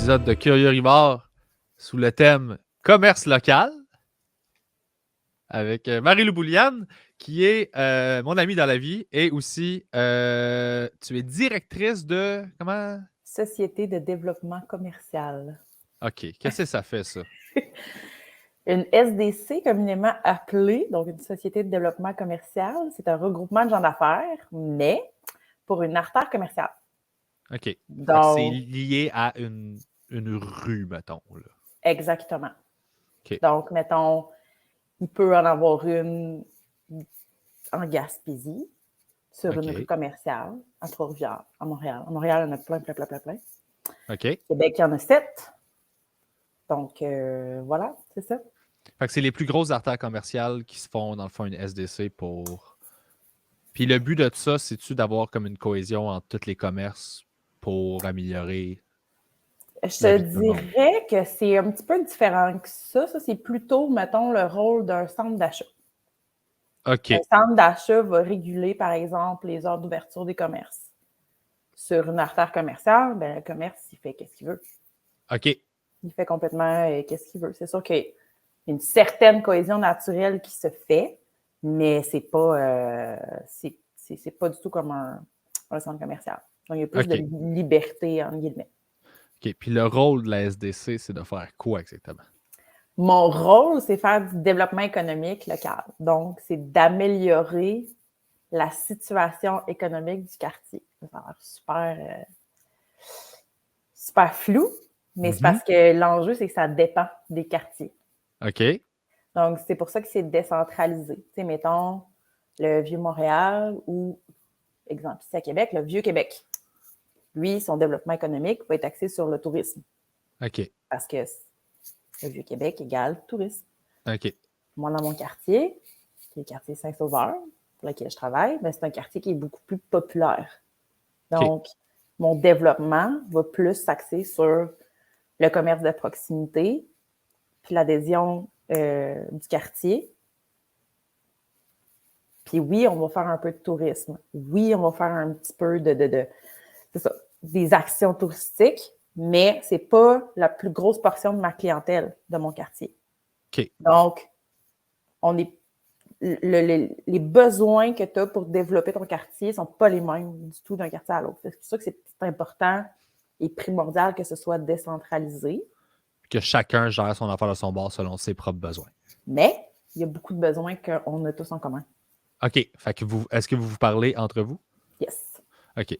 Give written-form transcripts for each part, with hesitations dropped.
épisode de Curieux Rivard sous le thème commerce local avec Marie-Lou Bouliane, qui est mon amie dans la vie et aussi tu es directrice de comment? Société de développement commercial. OK. Qu'est-ce que ça fait, ça? Une SDC, communément appelée, donc une société de développement commercial, c'est un regroupement de gens d'affaires, mais pour une artère commerciale. OK. Donc, c'est lié à une rue, mettons. Là. Exactement. OK. Donc, mettons, il peut en avoir une en Gaspésie, sur une rue commerciale, à Trois-Rivières, à Montréal. À Montréal, il y en a plein. OK. Québec, il y en a 7. Donc, voilà, c'est ça. Fait que c'est les plus grosses artères commerciales qui se font, dans le fond, une SDC pour... Puis le but de ça, c'est-tu d'avoir comme une cohésion entre tous les commerces pour améliorer... Je te dirais que c'est un petit peu différent que ça. Ça, c'est plutôt, mettons, le rôle d'un centre d'achat. OK. Un centre d'achat va réguler, par exemple, les heures d'ouverture des commerces. Sur une artère commerciale, ben, le commerce, il fait qu'est-ce qu'il veut. OK. Il fait complètement qu'est-ce qu'il veut. C'est sûr qu'il y a une certaine cohésion naturelle qui se fait, mais c'est pas, c'est pas du tout comme un centre commercial. Donc, il y a plus de liberté, en guillemets. OK. Puis le rôle de la SDC, c'est de faire quoi exactement? Mon rôle, c'est faire du développement économique local. Donc, c'est d'améliorer la situation économique du quartier. Ça a l'air super flou, mais c'est parce que l'enjeu, c'est que ça dépend des quartiers. OK. Donc, c'est pour ça que c'est décentralisé. Tu sais, mettons, le Vieux-Montréal ou, exemple, ici à Québec, le Vieux-Québec. Lui, son développement économique va être axé sur le tourisme. OK. Parce que le Vieux-Québec égale tourisme. OK. Moi, dans mon quartier, qui est le quartier Saint-Sauveur, pour lequel je travaille, ben, c'est un quartier qui est beaucoup plus populaire. Donc, mon développement va plus s'axer sur le commerce de proximité, puis l'adhésion du quartier. Puis oui, on va faire un peu de tourisme. Oui, on va faire un petit peu c'est ça, des actions touristiques, mais c'est pas la plus grosse portion de ma clientèle de mon quartier. OK. Donc, on est les besoins que tu as pour développer ton quartier ne sont pas les mêmes du tout d'un quartier à l'autre. C'est pour ça que c'est important et primordial que ce soit décentralisé. Que chacun gère son affaire de son bord selon ses propres besoins. Mais il y a beaucoup de besoins qu'on a tous en commun. OK. Fait que est-ce que vous vous parlez entre vous? Yes. OK.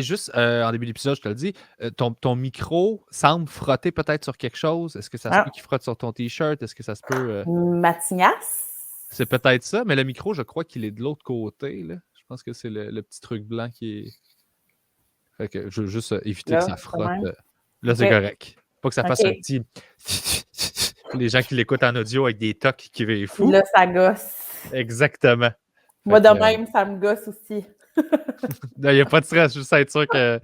Juste en début d'épisode, je te le dis, ton micro semble frotter peut-être sur quelque chose. Est-ce que ça se peut qu'il frotte sur ton T-shirt? Est-ce que ça se peut... Ma tignasse? C'est peut-être ça, mais le micro, je crois qu'il est de l'autre côté. Là. Je pense que c'est le petit truc blanc qui est... Fait que je veux juste éviter que ça frotte. Là, c'est correct. Pas que ça fasse un petit... Pour les gens qui l'écoutent en audio avec des tocs qui veulent fou. Là, ça gosse. Exactement. Moi, de même, ça me gosse aussi. Il n'y a pas de stress, juste être sûr que...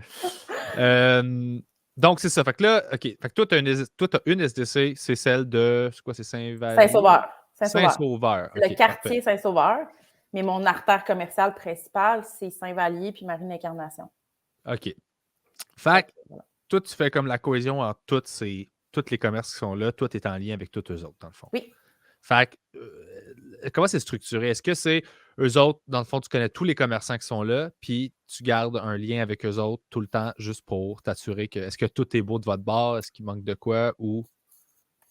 donc, c'est ça. Fait que là, OK. Fait que toi, tu as une SDC, c'est celle de... C'est quoi, c'est Saint-Vallier? Saint-Sauveur. Saint-Sauveur. Okay, le quartier parfait. Saint-Sauveur. Mais mon artère commerciale principale, c'est Saint-Vallier puis Marine-Incarnation. OK. Fait que toi, tu fais comme la cohésion entre tous les commerces qui sont là. Toi, tu es en lien avec tous eux autres, dans le fond. Oui. Fait que, comment c'est structuré? Est-ce que c'est eux autres, dans le fond, tu connais tous les commerçants qui sont là, puis tu gardes un lien avec eux autres tout le temps juste pour t'assurer que est-ce que tout est beau de votre bord? Est-ce qu'il manque de quoi? Ou...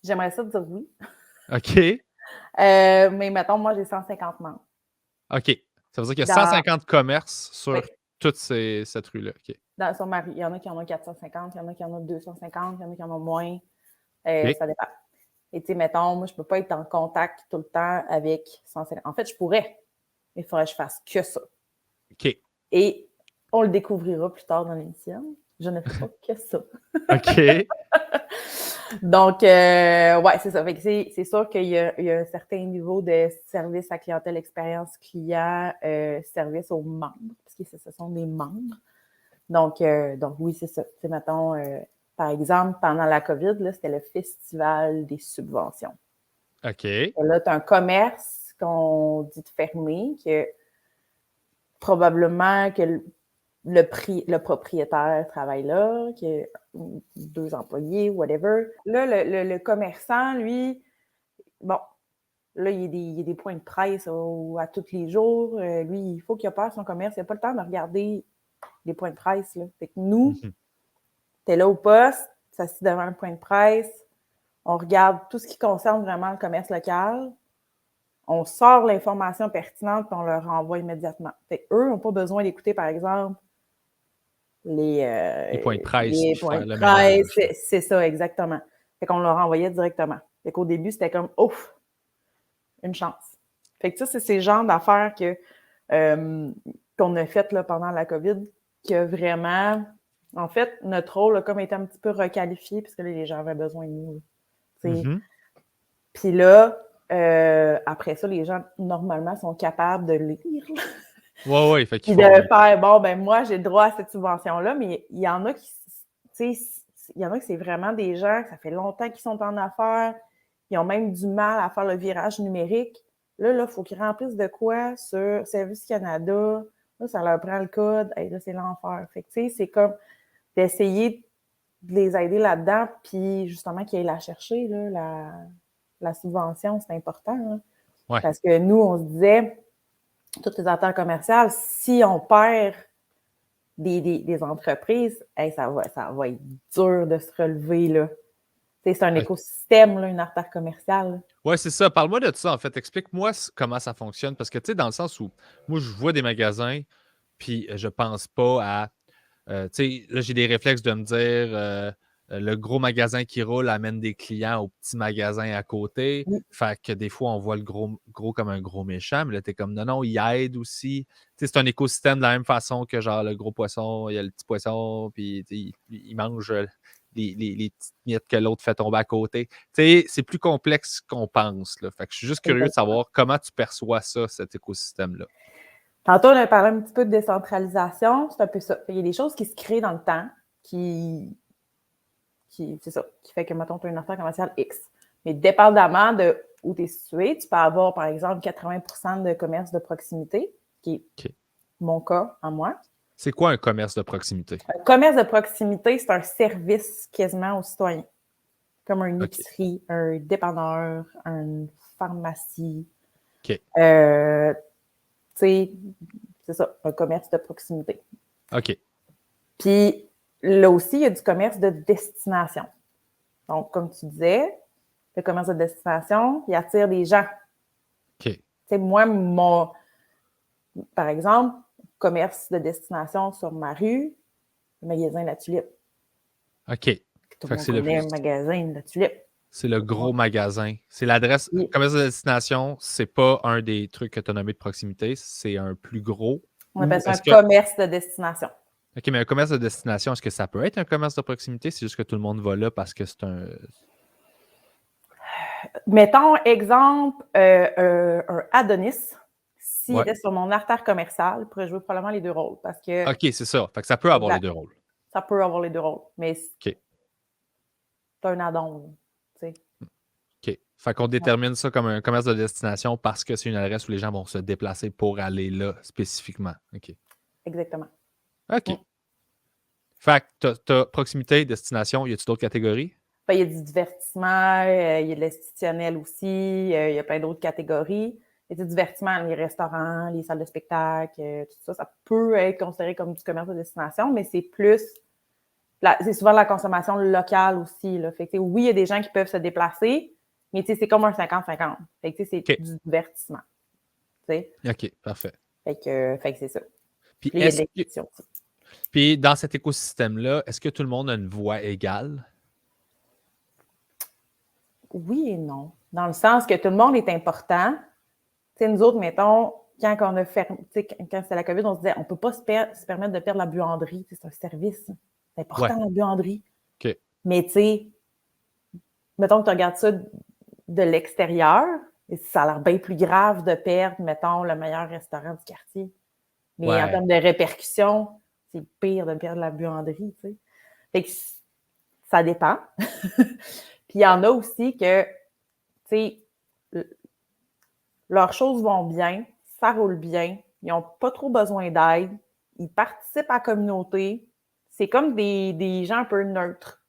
J'aimerais ça te dire oui. OK. Mais mettons, moi, j'ai 150 membres. OK. Ça veut dire qu'il y a 150 commerces sur toute cette rue-là. OK. Sur ma rue, il y en a qui en ont 450, il y en a qui en ont 250, il y en a qui en ont moins. Ça dépend. Et tu sais, mettons, moi, je ne peux pas être en contact tout le temps avec 150. En fait, je pourrais, mais il faudrait que je fasse que ça. OK. Et on le découvrira plus tard dans l'émission. Je ne fais pas que ça. OK. Donc, ouais, c'est ça. Fait que c'est sûr qu'il y a un certain niveau de service à clientèle, expérience client, service aux membres, parce que ce sont des membres. Donc oui, c'est ça. Tu sais, mettons, par exemple, pendant la COVID, là, c'était le festival des subventions. OK. Et là, tu as un commerce qu'on dit de fermer, que probablement que le propriétaire travaille là, qui a 2 employés, whatever. Là, le commerçant, lui, bon, là, il y a des points de presse à tous les jours. Lui, il faut qu'il opère son commerce. Il n'a pas le temps de regarder les points de presse. Là. Fait que nous, t'es là au poste, s'assis devant un point de presse, on regarde tout ce qui concerne vraiment le commerce local, on sort l'information pertinente et on leur renvoie immédiatement. Fait qu'eux n'ont pas besoin d'écouter, par exemple, les points de presse. Les points de presse, c'est ça, exactement. Fait qu'on leur envoyait directement. Fait qu'au début, c'était comme, ouf, une chance. Fait que ça, c'est ces genres d'affaires qu'on a faites là, pendant la COVID, que vraiment, en fait, notre rôle a comme été un petit peu requalifié, parce que là, les gens avaient besoin de nous. Puis là, après ça, les gens, normalement, sont capables de lire. Oui, fait qu'il faut... de faire, bon, ben moi, j'ai le droit à cette subvention-là, mais il y en a qui, tu sais, il y en a qui c'est vraiment des gens, ça fait longtemps qu'ils sont en affaires, ils ont même du mal à faire le virage numérique. Là, il faut qu'ils remplissent de quoi sur Service Canada. Là, ça leur prend le code. Hey, là, c'est l'enfer. Fait que, tu sais, c'est comme d'essayer de les aider là-dedans, puis justement qu'ils aillent la chercher, là, la subvention, c'est important. Hein? Ouais. Parce que nous, on se disait, toutes les affaires commerciales, si on perd des entreprises, hey, ça va être dur de se relever, là. C'est un écosystème, là, une artère commerciale. Oui, c'est ça. Parle-moi de ça, en fait. Explique-moi comment ça fonctionne. Parce que, tu sais, dans le sens où moi, je vois des magasins, puis je pense pas à... tu sais, là, j'ai des réflexes de me dire le gros magasin qui roule amène des clients au petit magasin à côté. Fait que des fois, on voit le gros comme un gros méchant, mais là, t'es comme non, il aide aussi. Tu sais, c'est un écosystème de la même façon que genre le gros poisson, il y a le petit poisson, puis il mange les petites miettes que l'autre fait tomber à côté. Tu sais, c'est plus complexe qu'on pense. Là. Fait que je suis juste curieux de savoir comment tu perçois ça, cet écosystème-là. Tantôt, on a parlé un petit peu de décentralisation. C'est un peu ça. Il y a des choses qui se créent dans le temps c'est ça, qui fait que, mettons, tu as une affaire commerciale X. Mais dépendamment de où tu es situé, tu peux avoir, par exemple, 80% de commerce de proximité, qui est mon cas à moi. C'est quoi un commerce de proximité? Un commerce de proximité, c'est un service quasiment aux citoyens. Comme une épicerie, un dépanneur, une pharmacie. Tu sais, c'est ça, un commerce de proximité. OK. Puis là aussi, il y a du commerce de destination. Donc, comme tu disais, le commerce de destination, il attire des gens. OK. Tu sais, moi, par exemple, commerce de destination sur ma rue, le magasin La Tulipe. OK. Tout le monde connaît le magasin La Tulipe. C'est le gros magasin. C'est l'adresse. Commerce de destination, c'est pas un des trucs que tu as nommé de proximité, c'est un plus gros. On appelle ça un commerce de destination. OK, mais un commerce de destination, est-ce que ça peut être un commerce de proximité? C'est juste que tout le monde va là parce que c'est un... Mettons, exemple, un Adonis, s'il était sur mon artère commerciale, il pourrait jouer probablement les deux rôles. Parce que, OK, c'est ça. Fait que ça peut avoir les deux rôles. Ça peut avoir les deux rôles, mais c'est un add-on. OK. Fait qu'on détermine ça comme un commerce de destination parce que c'est une adresse où les gens vont se déplacer pour aller là spécifiquement. OK. Exactement. OK. Fait que t'as proximité, destination, y a-t-il d'autres catégories? Il y a du divertissement, il y a de l'institutionnel aussi, il y a plein d'autres catégories. Il y a du divertissement, les restaurants, les salles de spectacle, tout ça, ça peut être considéré comme du commerce de destination, mais c'est plus, c'est souvent la consommation locale aussi. Là. Fait que, oui, il y a des gens qui peuvent se déplacer, mais c'est comme un 50-50. Fait que c'est du divertissement. T'sais. OK, parfait. Fait que c'est ça. Puis, puis dans cet écosystème-là, est-ce que tout le monde a une voix égale? Oui et non. Dans le sens que tout le monde est important. T'sais, nous autres, mettons, quand on a fermé, quand c'est la COVID, on se disait on ne peut pas se permettre de perdre la buanderie. C'est un service. C'est important, la buanderie. Okay. Mais tu sais, mettons que tu regardes ça de l'extérieur, et ça a l'air bien plus grave de perdre, mettons, le meilleur restaurant du quartier. Mais en termes de répercussions, c'est pire de perdre la buanderie, tu sais. Fait que ça dépend. Puis il y en a aussi que, tu sais, leurs choses vont bien, ça roule bien, ils n'ont pas trop besoin d'aide, ils participent à la communauté. C'est comme des gens un peu neutres.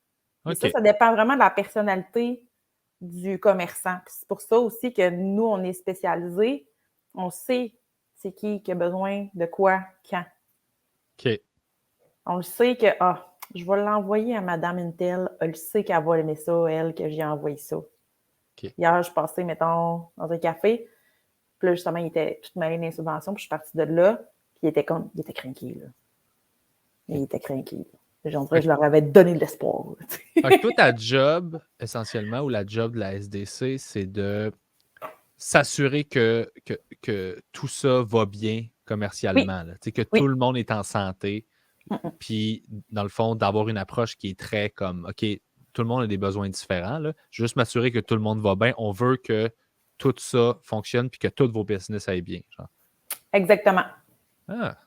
Et ça dépend vraiment de la personnalité du commerçant. Puis c'est pour ça aussi que nous, on est spécialisés. On sait c'est qui a besoin de quoi, quand. OK. On le sait que, je vais l'envoyer à Madame Intel. Elle sait qu'elle va aimer ça, elle, que j'ai envoyé ça. Okay. Hier, je passais, mettons, dans un café. Puis là, justement, il était tout mêlé dans les subventions. Puis je suis partie de là. Puis il était craqué, là. Il était craqué. J'en dirais que je leur avais donné de l'espoir. Fait que toi, ta job, essentiellement, ou la job de la SDC, c'est de s'assurer que tout ça va bien commercialement. Oui. Que tout le monde est en santé. Puis, dans le fond, d'avoir une approche qui est très comme, OK, tout le monde a des besoins différents. Là. Juste m'assurer que tout le monde va bien. On veut que tout ça fonctionne puis que tous vos business aillent bien. Genre. Exactement. Ah,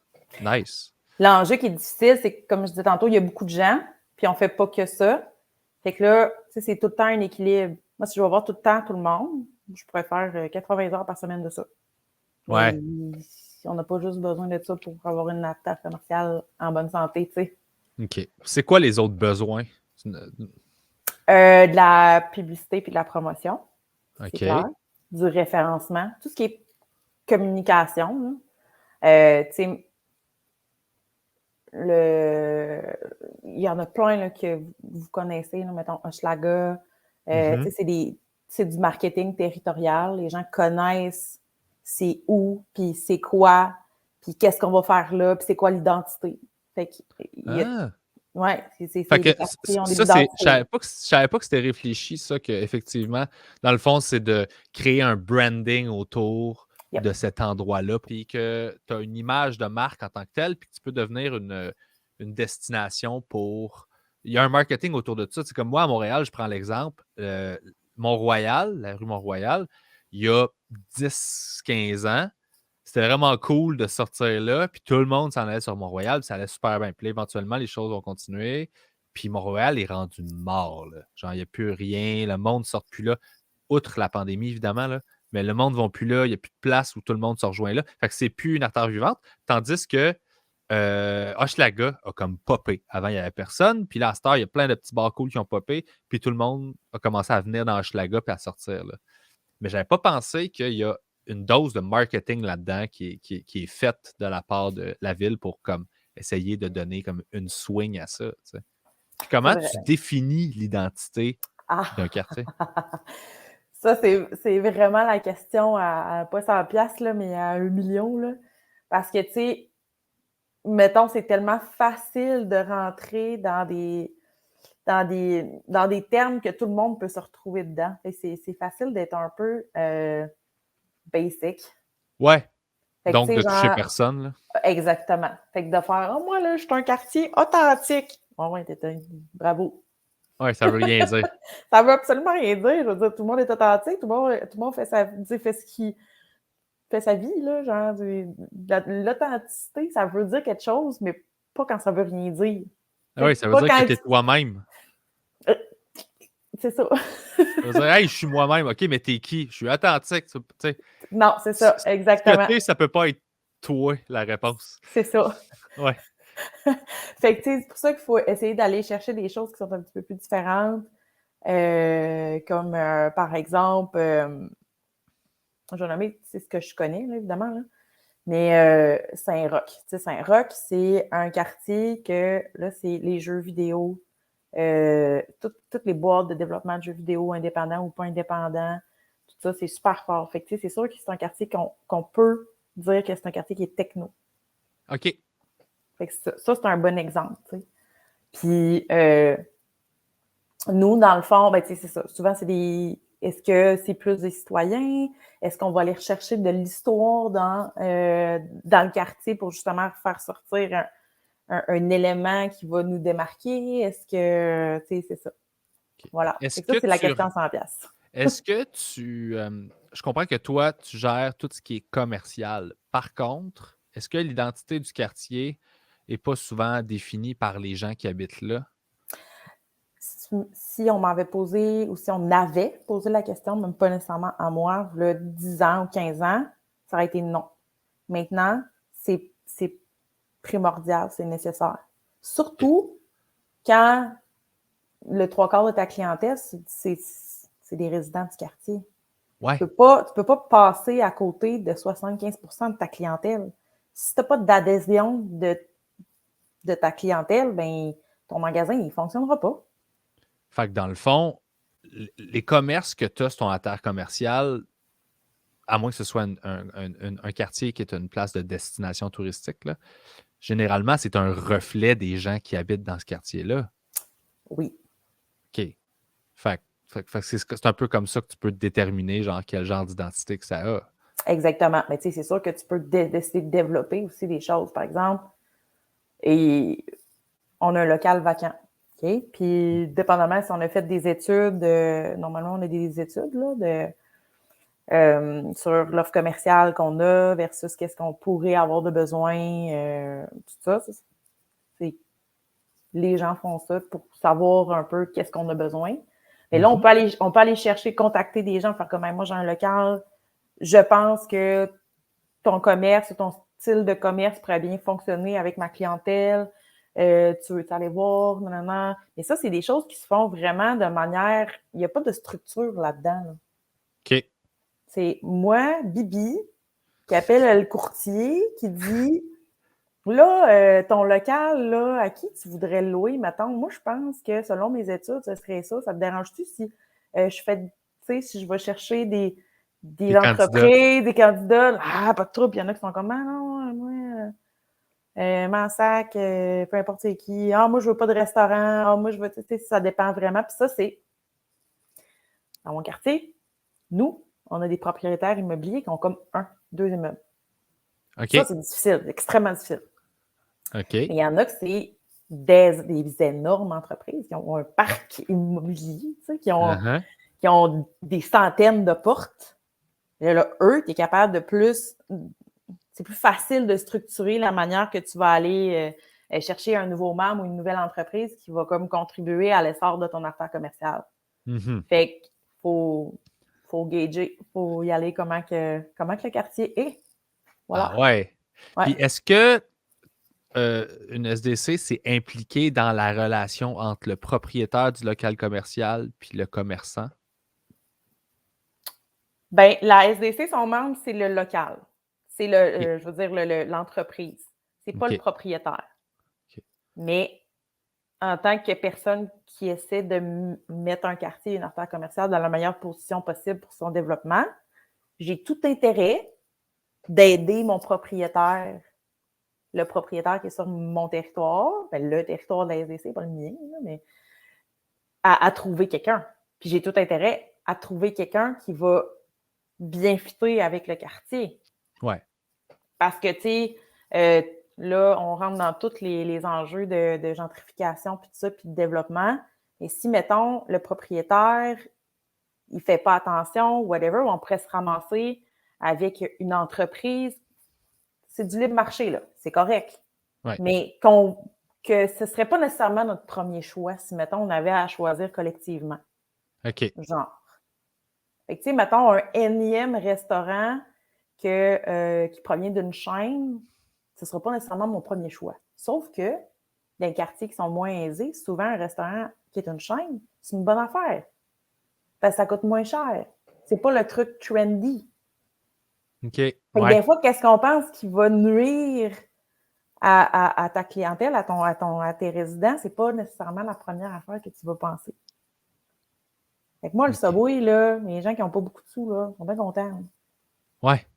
nice. L'enjeu qui est difficile, c'est que, comme je disais tantôt, il y a beaucoup de gens, puis on ne fait pas que ça. Fait que là, c'est tout le temps un équilibre. Moi, si je vais voir tout le temps tout le monde, je pourrais faire 80 heures par semaine de ça. Ouais. Mais on n'a pas juste besoin de ça pour avoir une attaque commerciale en bonne santé, tu sais. OK. C'est quoi les autres besoins? De la publicité puis de la promotion. OK. C'est clair. Du référencement. Tout ce qui est communication. Tu sais, il y en a plein là, que vous connaissez, là, mettons Hochelaga. C'est du marketing territorial. Les gens connaissent c'est où, puis c'est quoi, puis qu'est-ce qu'on va faire là, puis c'est quoi l'identité. Fait que, ouais, c'est fait que ça, je savais pas que c'était réfléchi, ça, qu'effectivement, dans le fond, c'est de créer un branding autour de cet endroit-là, puis que tu as une image de marque en tant que telle, puis que tu peux devenir une destination pour... Il y a un marketing autour de ça. C'est comme moi, à Montréal, je prends l'exemple, Mont-Royal, la rue Mont-Royal, il y a 10-15 ans, c'était vraiment cool de sortir là, puis tout le monde s'en allait sur Mont-Royal, puis ça allait super bien. Puis là, éventuellement, les choses ont continué, puis Mont-Royal est rendu mort. Là. Genre, il n'y a plus rien, le monde ne sort plus là, outre la pandémie, évidemment, là, mais le monde ne va plus là, il n'y a plus de place où tout le monde se rejoint là. Fait que c'est plus une artère vivante, tandis que Hochelaga a comme popé. Avant, il n'y avait personne, puis là, à cette heure, il y a plein de petits bars cool qui ont popé, puis tout le monde a commencé à venir dans Hochelaga puis à sortir. Là. Mais je n'avais pas pensé qu'il y a une dose de marketing là-dedans qui est faite de la part de la ville pour comme essayer de donner comme une swing à ça. T'sais. Puis comment tu définis l'identité d'un quartier? Ça, c'est vraiment la question à pas 100$, là, mais à 1 million. Là. Parce que, tu sais, mettons, c'est tellement facile de rentrer dans des termes que tout le monde peut se retrouver dedans. C'est facile d'être un peu basic. Ouais. Fait donc, de toucher genre, personne. Là. Exactement. Fait que de faire, moi, là, je suis un quartier authentique. Ouais, bravo. Ouais, ça veut rien dire. Ça veut absolument rien dire. Je veux dire, tout le monde est authentique, tout le monde fait ce qui fait sa vie, là, genre, l'authenticité, ça veut dire quelque chose, mais pas quand ça veut rien dire. Ah oui, ça veut dire que tu es toi-même. C'est ça. Ça veut dire, hey, je suis moi-même. OK, mais t'es qui? Je suis authentique. Non, c'est ça, exactement. Ça peut pas être toi, la réponse. C'est ça. Ouais. Fait que, tu sais, c'est pour ça qu'il faut essayer d'aller chercher des choses qui sont un petit peu plus différentes. Comme, par exemple, je vais nommer, c'est ce que je connais, là, évidemment, là. Mais Saint-Roch. Tu sais, Saint-Roch, c'est un quartier que, là, c'est les jeux vidéo, toutes les boîtes de développement de jeux vidéo indépendants ou pas indépendants, tout ça, c'est super fort. Fait que, tu sais, c'est sûr que c'est un quartier qu'on peut dire que c'est un quartier qui est techno. OK. Fait que ça c'est un bon exemple, tu sais. Puis, nous, dans le fond, ben, tu sais, c'est ça. Souvent, c'est des... Est-ce que c'est plus des citoyens? Est-ce qu'on va aller rechercher de l'histoire dans le quartier pour justement faire sortir un élément qui va nous démarquer? Est-ce que, tu sais, c'est ça. Okay. Voilà. Ça, c'est la question à 100$. Est-ce que je comprends que toi, tu gères tout ce qui est commercial. Par contre, est-ce que l'identité du quartier n'est pas souvent définie par les gens qui habitent là? Si on m'avait posé, ou si on avait posé la question, même pas nécessairement à moi, il y a 10 ans ou 15 ans, ça aurait été non. Maintenant, c'est primordial, c'est nécessaire. Surtout quand le 3/4 de ta clientèle, c'est des résidents du quartier. Ouais. Tu peux pas passer à côté de 75% de ta clientèle. Si tu n'as pas d'adhésion de ta clientèle, ben ton magasin, il ne fonctionnera pas. Fait que dans le fond, les commerces que tu as sur ton artère commerciale, à moins que ce soit un quartier qui est une place de destination touristique, là, généralement, c'est un reflet des gens qui habitent dans ce quartier-là. Oui. OK. Fait que c'est un peu comme ça que tu peux déterminer genre quel genre d'identité que ça a. Exactement. Mais tu sais, c'est sûr que tu peux décider de développer aussi des choses. Par exemple, et on a un local vacant. OK? Puis, dépendamment si on a fait des études, normalement, on a des études là, sur l'offre commerciale qu'on a versus qu'est-ce qu'on pourrait avoir de besoin, tout ça. Les gens font ça pour savoir un peu qu'est-ce qu'on a besoin. Mais là, on peut aller chercher, contacter des gens, faire comme moi, j'ai un local, je pense que ton commerce, ton style de commerce pourrait bien fonctionner avec ma clientèle. Tu veux aller voir, non. Mais ça, c'est des choses qui se font vraiment de manière. Il n'y a pas de structure là-dedans. Là. OK. C'est moi, Bibi, qui appelle le courtier, qui dit là, ton local, là, à qui tu voudrais le louer, mettons? Moi, je pense que selon mes études, ce serait ça. Ça te dérange-tu si je fais, tu sais, si je vais chercher des entreprises, des candidats? Ah, pas de trouble. Il y en a qui sont comme, ah non, moi, Mansac, peu importe c'est qui. Ah, moi, je veux pas de restaurant. Ah, moi, je veux, tu sais, ça dépend vraiment. Puis ça, c'est dans mon quartier. Nous, on a des propriétaires immobiliers qui ont comme 2 immeubles. OK. Ça, c'est difficile, extrêmement difficile. OK. Mais il y en a que c'est des énormes entreprises qui ont un parc immobilier, tu sais, qui ont des centaines de portes. Et là, eux, tu es capable de plus. C'est plus facile de structurer la manière que tu vas aller chercher un nouveau membre ou une nouvelle entreprise qui va comme contribuer à l'essor de ton affaire commerciale. Fait qu'il faut gager, il faut y aller comment que le quartier est. Voilà. Ah ouais. Puis est-ce que une SDC s'est impliquée dans la relation entre le propriétaire du local commercial puis le commerçant? Bien, la SDC, son membre, c'est le local. C'est je veux dire, l'entreprise. C'est pas le propriétaire. Okay. Mais en tant que personne qui essaie de mettre un quartier, une artère commerciale dans la meilleure position possible pour son développement, j'ai tout intérêt d'aider mon propriétaire, le propriétaire qui est sur mon territoire, ben le territoire de la SDC, pas le mien, là, mais à trouver quelqu'un. Puis j'ai tout intérêt à trouver quelqu'un qui va bien fitter avec le quartier. Ouais. Parce que, tu sais, là, on rentre dans tous les enjeux de gentrification, puis tout ça, puis de développement. Et si, mettons, le propriétaire, il ne fait pas attention, whatever, on pourrait se ramasser avec une entreprise. C'est du libre marché, là. C'est correct. Ouais. Mais que ce ne serait pas nécessairement notre premier choix si, mettons, on avait à choisir collectivement. OK. Genre. Fait que, tu sais, mettons, un énième restaurant qui provient d'une chaîne, ce ne sera pas nécessairement mon premier choix. Sauf que, dans les quartiers qui sont moins aisés, souvent, un restaurant qui est une chaîne, c'est une bonne affaire. Parce que ça coûte moins cher. C'est pas le truc trendy. OK. Fait que des fois, qu'est-ce qu'on pense qui va nuire à ta clientèle, à tes résidents, c'est pas nécessairement la première affaire que tu vas penser. Fait que moi, le Subway, là, les gens qui n'ont pas beaucoup de sous, là, sont bien contents. Ouais.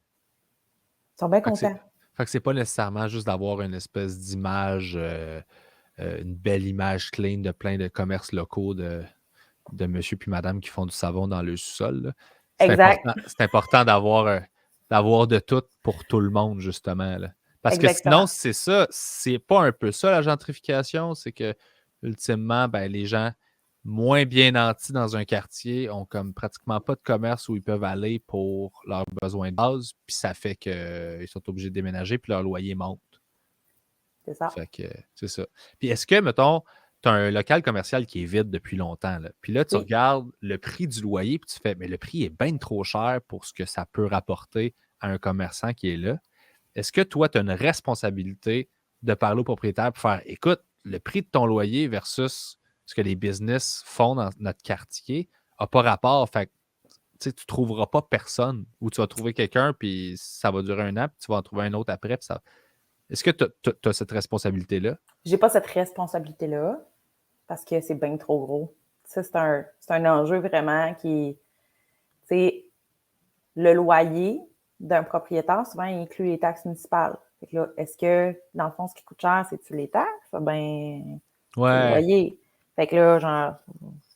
Ils sont bien contents. Fait que c'est pas nécessairement juste d'avoir une espèce d'image, une belle image clean de plein de commerces locaux de monsieur puis madame qui font du savon dans le sous-sol. C'est important d'avoir de tout pour tout le monde, justement. Là. Parce que sinon, c'est ça, c'est pas un peu ça la gentrification, c'est que ultimement, ben, les gens moins bien nantis dans un quartier ont comme pratiquement pas de commerce où ils peuvent aller pour leurs besoins de base, puis ça fait qu'ils sont obligés de déménager, puis leur loyer monte. C'est ça. Fait que c'est ça. Puis est-ce que, mettons, tu as un local commercial qui est vide depuis longtemps, là, puis là, tu regardes le prix du loyer, puis tu fais, mais le prix est bien trop cher pour ce que ça peut rapporter à un commerçant qui est là. Est-ce que toi, tu as une responsabilité de parler au propriétaire pour faire écoute, le prix de ton loyer versus ce que les business font dans notre quartier n'a pas rapport. Fait que, tu ne trouveras pas personne ou tu vas trouver quelqu'un, puis ça va durer un an, puis tu vas en trouver un autre après. Puis ça... Est-ce que tu as cette responsabilité-là? J'ai pas cette responsabilité-là parce que c'est bien trop gros. Ça, c'est un enjeu vraiment qui, tu sais, le loyer d'un propriétaire, souvent, il inclut les taxes municipales. Fait que là, est-ce que, dans le fond, ce qui coûte cher, c'est-tu les taxes? Ben, c'est le loyer. Fait que là, genre,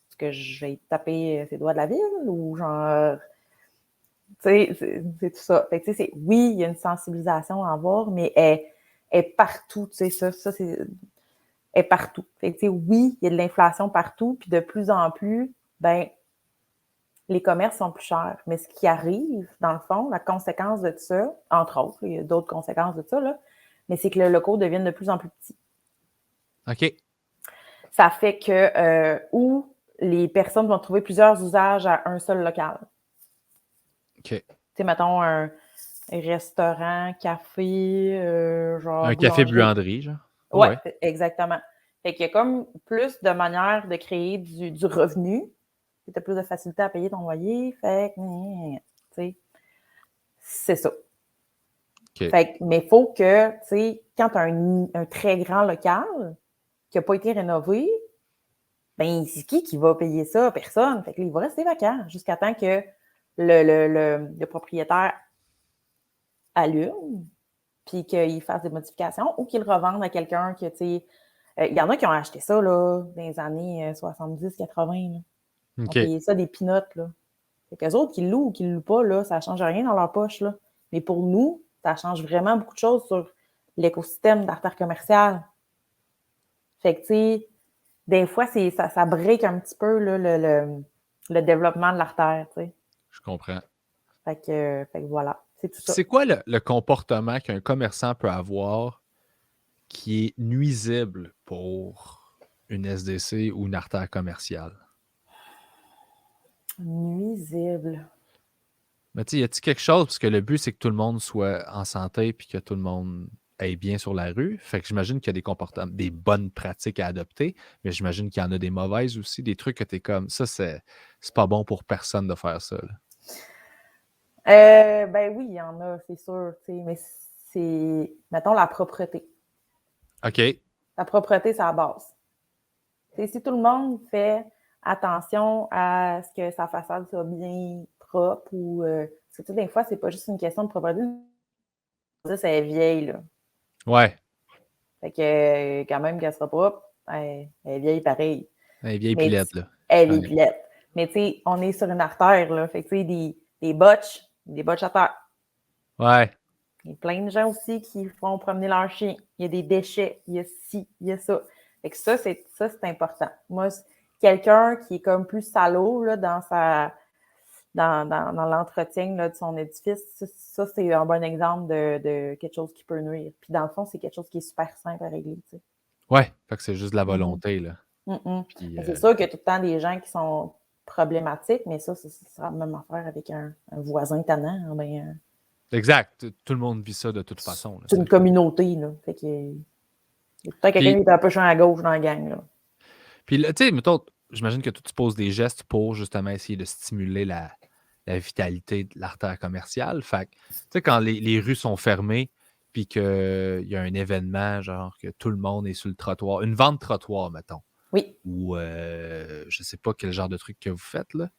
est-ce que je vais taper ses doigts de la ville ou genre, tu sais, c'est tout ça. Fait que, tu sais, oui, il y a une sensibilisation à avoir, mais elle est partout, tu sais, ça, c'est est partout. Fait que, tu sais, oui, il y a de l'inflation partout, puis de plus en plus, ben, les commerces sont plus chers. Mais ce qui arrive, dans le fond, la conséquence de ça, entre autres, il y a d'autres conséquences de ça, là, mais c'est que le locaux deviennent de plus en plus petits. OK. Ça fait que où les personnes vont trouver plusieurs usages à un seul local. OK. Tu sais, mettons un restaurant, café, genre. Un café-buanderie, genre. Oui, ouais. Exactement. Fait qu'il y a comme plus de manières de créer du revenu. Tu as plus de facilité à payer ton loyer. Fait que, tu sais, c'est ça. Okay. Fait que, mais il faut que, tu sais, quand tu as un très grand local qui n'a pas été rénové, ben c'est qui va payer ça? Personne. Fait que là, il va rester vacant jusqu'à temps que le propriétaire allume puis qu'il fasse des modifications ou qu'il le revende à quelqu'un que, tu sais, il y en a qui ont acheté ça, là, dans les années 70-80. Ils ont payé ça des pinottes, là. Fait qu'eux autres, qu'ils louent ou qu'ils ne louent pas, là, ça ne change rien dans leur poche, là. Mais pour nous, ça change vraiment beaucoup de choses sur l'écosystème d'artère commerciale. Fait que, tu sais, des fois, ça break un petit peu, là, le développement de l'artère, tu sais. Je comprends. Fait que voilà, c'est tout ça. C'est quoi le comportement qu'un commerçant peut avoir qui est nuisible pour une SDC ou une artère commerciale? Nuisible. Mais tu sais, y a-t-il quelque chose? Parce que le but, c'est que tout le monde soit en santé puis que tout le monde aille bien sur la rue. Fait que j'imagine qu'il y a des comportements, des bonnes pratiques à adopter, mais j'imagine qu'il y en a des mauvaises aussi, des trucs que tu es comme ça, c'est pas bon pour personne de faire ça. Ben oui, il y en a, c'est sûr. Mais c'est, mettons, la propreté. OK. La propreté, c'est la base. T'sais, si tout le monde fait attention à ce que sa façade soit bien propre ou... parce que des fois, c'est pas juste une question de propreté. Ça, c'est vieille, là. Ouais. Fait que quand même qu'elle sera propre, elle est vieille pareil. Elle est vieille pilette, là. Elle est pilette. Mais tu sais, on est sur une artère, là. Fait que tu sais, des botches à terre. Ouais. Il y a plein de gens aussi qui font promener leur chien. Il y a des déchets, il y a ci, il y a ça. Fait que ça, c'est important. Moi, quelqu'un qui est comme plus salaud là, dans l'entretien là, de son édifice, ça, c'est un bon exemple de quelque chose qui peut nuire. Puis dans le fond, c'est quelque chose qui est super simple à régler. Tu sais. Ouais, fait que c'est juste de la volonté, là. Puis, c'est sûr qu'il y a tout le temps des gens qui sont problématiques, mais ça sera la même affaire avec un voisin tannant. Ben, exact. Tout le monde vit ça de toute façon. Là, c'est une communauté. Là. Fait que, il y a peut-être quelqu'un qui est un peu champ à gauche dans la gang. Là. Puis, tu sais, mettons, j'imagine que tu poses des gestes pour justement essayer de stimuler la vitalité de l'artère commerciale. Fait que, tu sais, quand les rues sont fermées, puis qu'il y a un événement, genre que tout le monde est sur le trottoir, une vente trottoir, mettons. Oui. Ou je sais pas quel genre de truc que vous faites, là.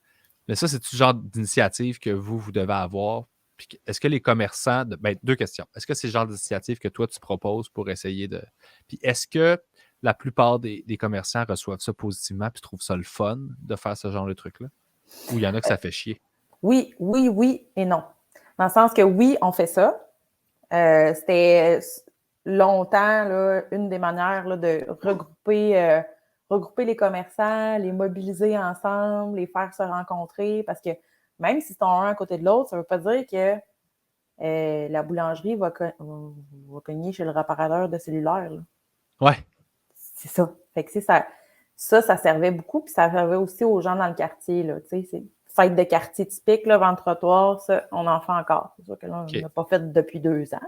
Mais ça, c'est tout genre d'initiative que vous devez avoir. Puis est-ce que les commerçants... Ben, deux questions. Est-ce que c'est le genre d'initiative que toi, tu proposes pour essayer de... Puis est-ce que la plupart des commerçants reçoivent ça positivement puis trouvent ça le fun de faire ce genre de truc-là? Ou il y en a que ça fait chier? Oui et non. Dans le sens que oui, on fait ça. C'était longtemps là, une des manières là, de regrouper les commerçants, les mobiliser ensemble, les faire se rencontrer, parce que même si c'est un à côté de l'autre, ça ne veut pas dire que la boulangerie va cogner chez le réparateur de cellulaire. Là. Ouais. C'est ça. Fait que ça servait beaucoup, puis ça servait aussi aux gens dans le quartier. Là, fête de quartier typique, là, vente-trottoir, ça, on en fait encore. C'est sûr que là, on OK. n'a pas fait depuis 2 ans.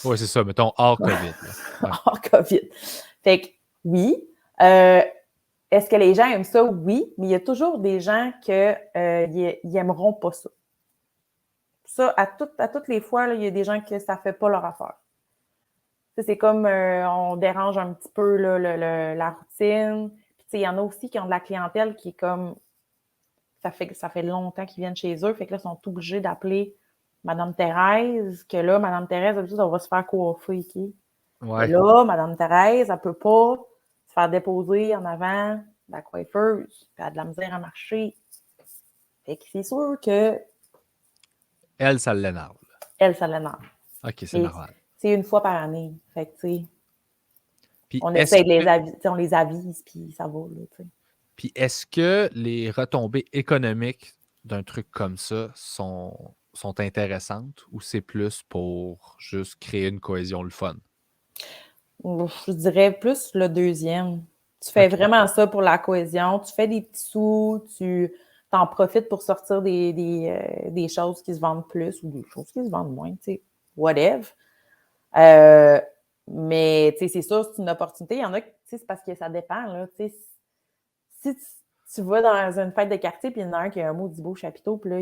Oui, c'est ça, mettons hors COVID. Ouais. Hors COVID. Fait que oui. Est-ce que les gens aiment ça? Oui, mais il y a toujours des gens qui n'aimeront pas ça. Ça, à toutes les fois, là, il y a des gens que ça ne fait pas leur affaire. C'est comme on dérange un petit peu là, la routine. Puis il y en a aussi qui ont de la clientèle qui est comme ça fait longtemps qu'ils viennent chez eux, fait que là, ils sont obligés d'appeler Madame Thérèse, que là, Madame Thérèse, d'habitude, on va se faire coiffer, OK? Ouais. Et là, Madame Thérèse, elle ne peut pas se faire déposer en avant de la coiffeuse, puis elle a de la misère à marcher. Fait que c'est sûr que Elle, ça l'énerve. elle, ça l'énerve. OK, c'est normal. C'est une fois par année. Fait que, tu sais, Puis on essaie de on les avise, puis ça va, là, tu sais. Puis est-ce que les retombées économiques d'un truc comme ça sont intéressantes ou c'est plus pour juste créer une cohésion le fun? Je dirais plus le deuxième. Tu fais vraiment ça pour la cohésion. Tu fais des petits sous, tu t'en profites pour sortir des choses qui se vendent plus ou des choses qui se vendent moins, tu sais, whatever. Mais, tu sais, c'est sûr, c'est une opportunité. Il y en a, tu sais, c'est parce que ça dépend, là, tu sais. Si tu vas dans une fête de quartier, puis il y en a un qui a un maudit beau chapiteau, puis là,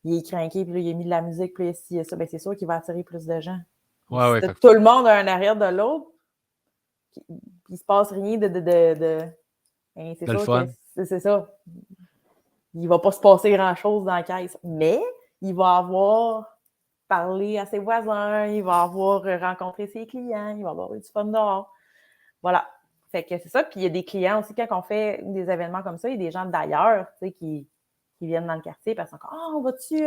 il est craqué, puis là, il a mis de la musique, puis là, il y a ça, bien, c'est sûr qu'il va attirer plus de gens. Ouais, Si tout le monde a un arrière de l'autre, puis il se passe rien ben, c'est sûr que c'est ça. Il va pas se passer grand-chose dans la caisse. Mais il va avoir parlé à ses voisins, il va avoir rencontré ses clients, il va avoir eu du fun dehors. Voilà. Fait que c'est ça. Puis il y a des clients aussi, quand on fait des événements comme ça, il y a des gens d'ailleurs, tu sais, qui viennent dans le quartier parce qu'on dit on va-tu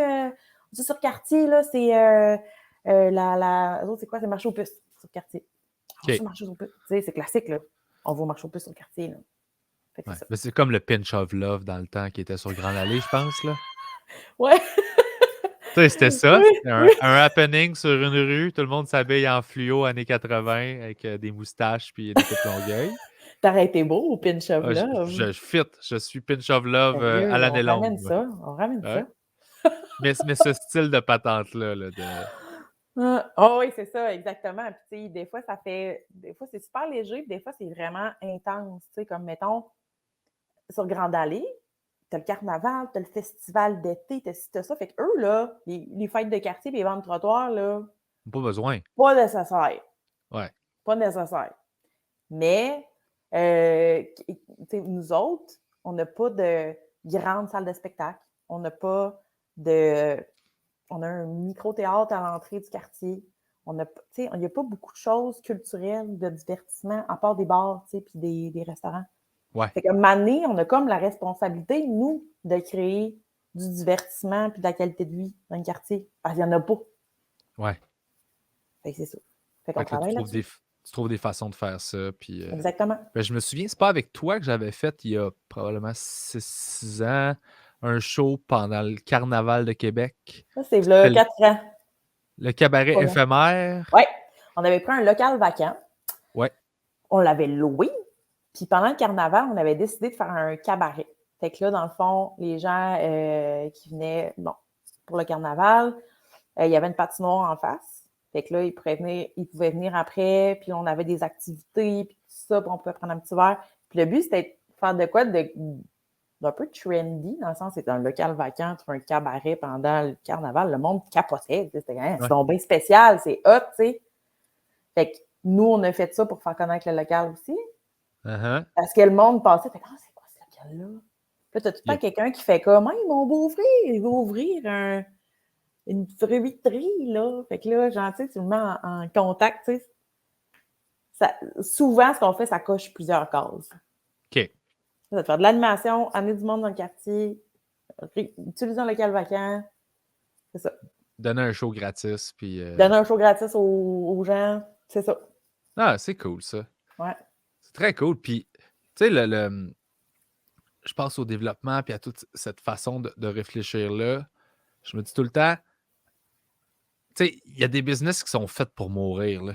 sur le quartier, là, c'est c'est quoi? C'est marché aux puces sur le quartier. Okay. On va marcher aux puces. Tu sais, c'est classique, là. On va marcher aux puces sur le quartier, là. Ouais. C'est comme le Pinch of Love dans le temps qui était sur Grande Allée, je pense, là. Ouais. Tu sais, c'était ça. Oui, C'était oui. un happening sur une rue. Tout le monde s'habille en fluo années 80 avec des moustaches puis des coupes longueuil. T'aurais été beau au Pinch of Love. Je suis Pinch of Love à l'année longue. On ramène ça. Mais ce style de patente-là, Oh oui, c'est ça, exactement. Puis, tu sais, des fois, c'est super léger, puis des fois, c'est vraiment intense. Tu sais, comme, mettons, sur Grande Allée, t'as le carnaval, t'as le festival d'été, t'as ça. Fait qu'eux, là, les fêtes de quartier, les ventes de trottoirs, là... Pas besoin. Pas nécessaire. Ouais. Pas nécessaire. Mais, nous autres, on n'a pas de grande salle de spectacle. On n'a pas de... On a un micro-théâtre à l'entrée du quartier. Il n'y a pas beaucoup de choses culturelles, de divertissement, à part des bars, puis des restaurants. Ouais. Fait qu'à un moment donné, on a comme la responsabilité, nous, de créer du divertissement puis de la qualité de vie dans le quartier. Parce qu'il n'y en a pas. Ouais. Fait que c'est ça. Fait qu'on travaille là-dessus. Tu trouves des façons de faire ça. Puis, exactement. Ben, je me souviens, c'est pas avec toi que j'avais fait il y a probablement 6 ans un show pendant le Carnaval de Québec. Ça, c'est là 4 ans. Le cabaret éphémère. Oui. On avait pris un local vacant. Ouais. On l'avait loué. Puis pendant le carnaval, on avait décidé de faire un cabaret. Fait que là, dans le fond, les gens qui venaient, pour le carnaval, il y avait une patinoire en face. Fait que là, ils pouvaient venir après, puis on avait des activités, puis tout ça, puis on pouvait prendre un petit verre. Puis le but, c'était de faire de quoi d'un peu trendy, dans le sens, c'est un local vacant, tu fais un cabaret pendant le carnaval, le monde capotait. C'était c'est donc bien spécial, c'est hot, tu sais. Fait que nous, on a fait ça pour faire connaître le local aussi. Parce que le monde passait, fait c'est quoi ce local-là? Puis t'as tout le temps quelqu'un qui fait comme, il va ouvrir une fruiterie, là. Fait que là, genre, tu le mets en contact, tu sais. Souvent, ce qu'on fait, ça coche plusieurs cases. OK. Ça va te faire de l'animation, amener du monde dans le quartier, utiliser un local vacant. C'est ça. Donner un show gratis. Puis, donner un show gratis aux gens. C'est ça. Ah, c'est cool, ça. Ouais. C'est très cool. Puis, tu sais, je pense au développement puis à toute cette façon de réfléchir-là. Je me dis tout le temps, tu sais, il y a des business qui sont faits pour mourir, là.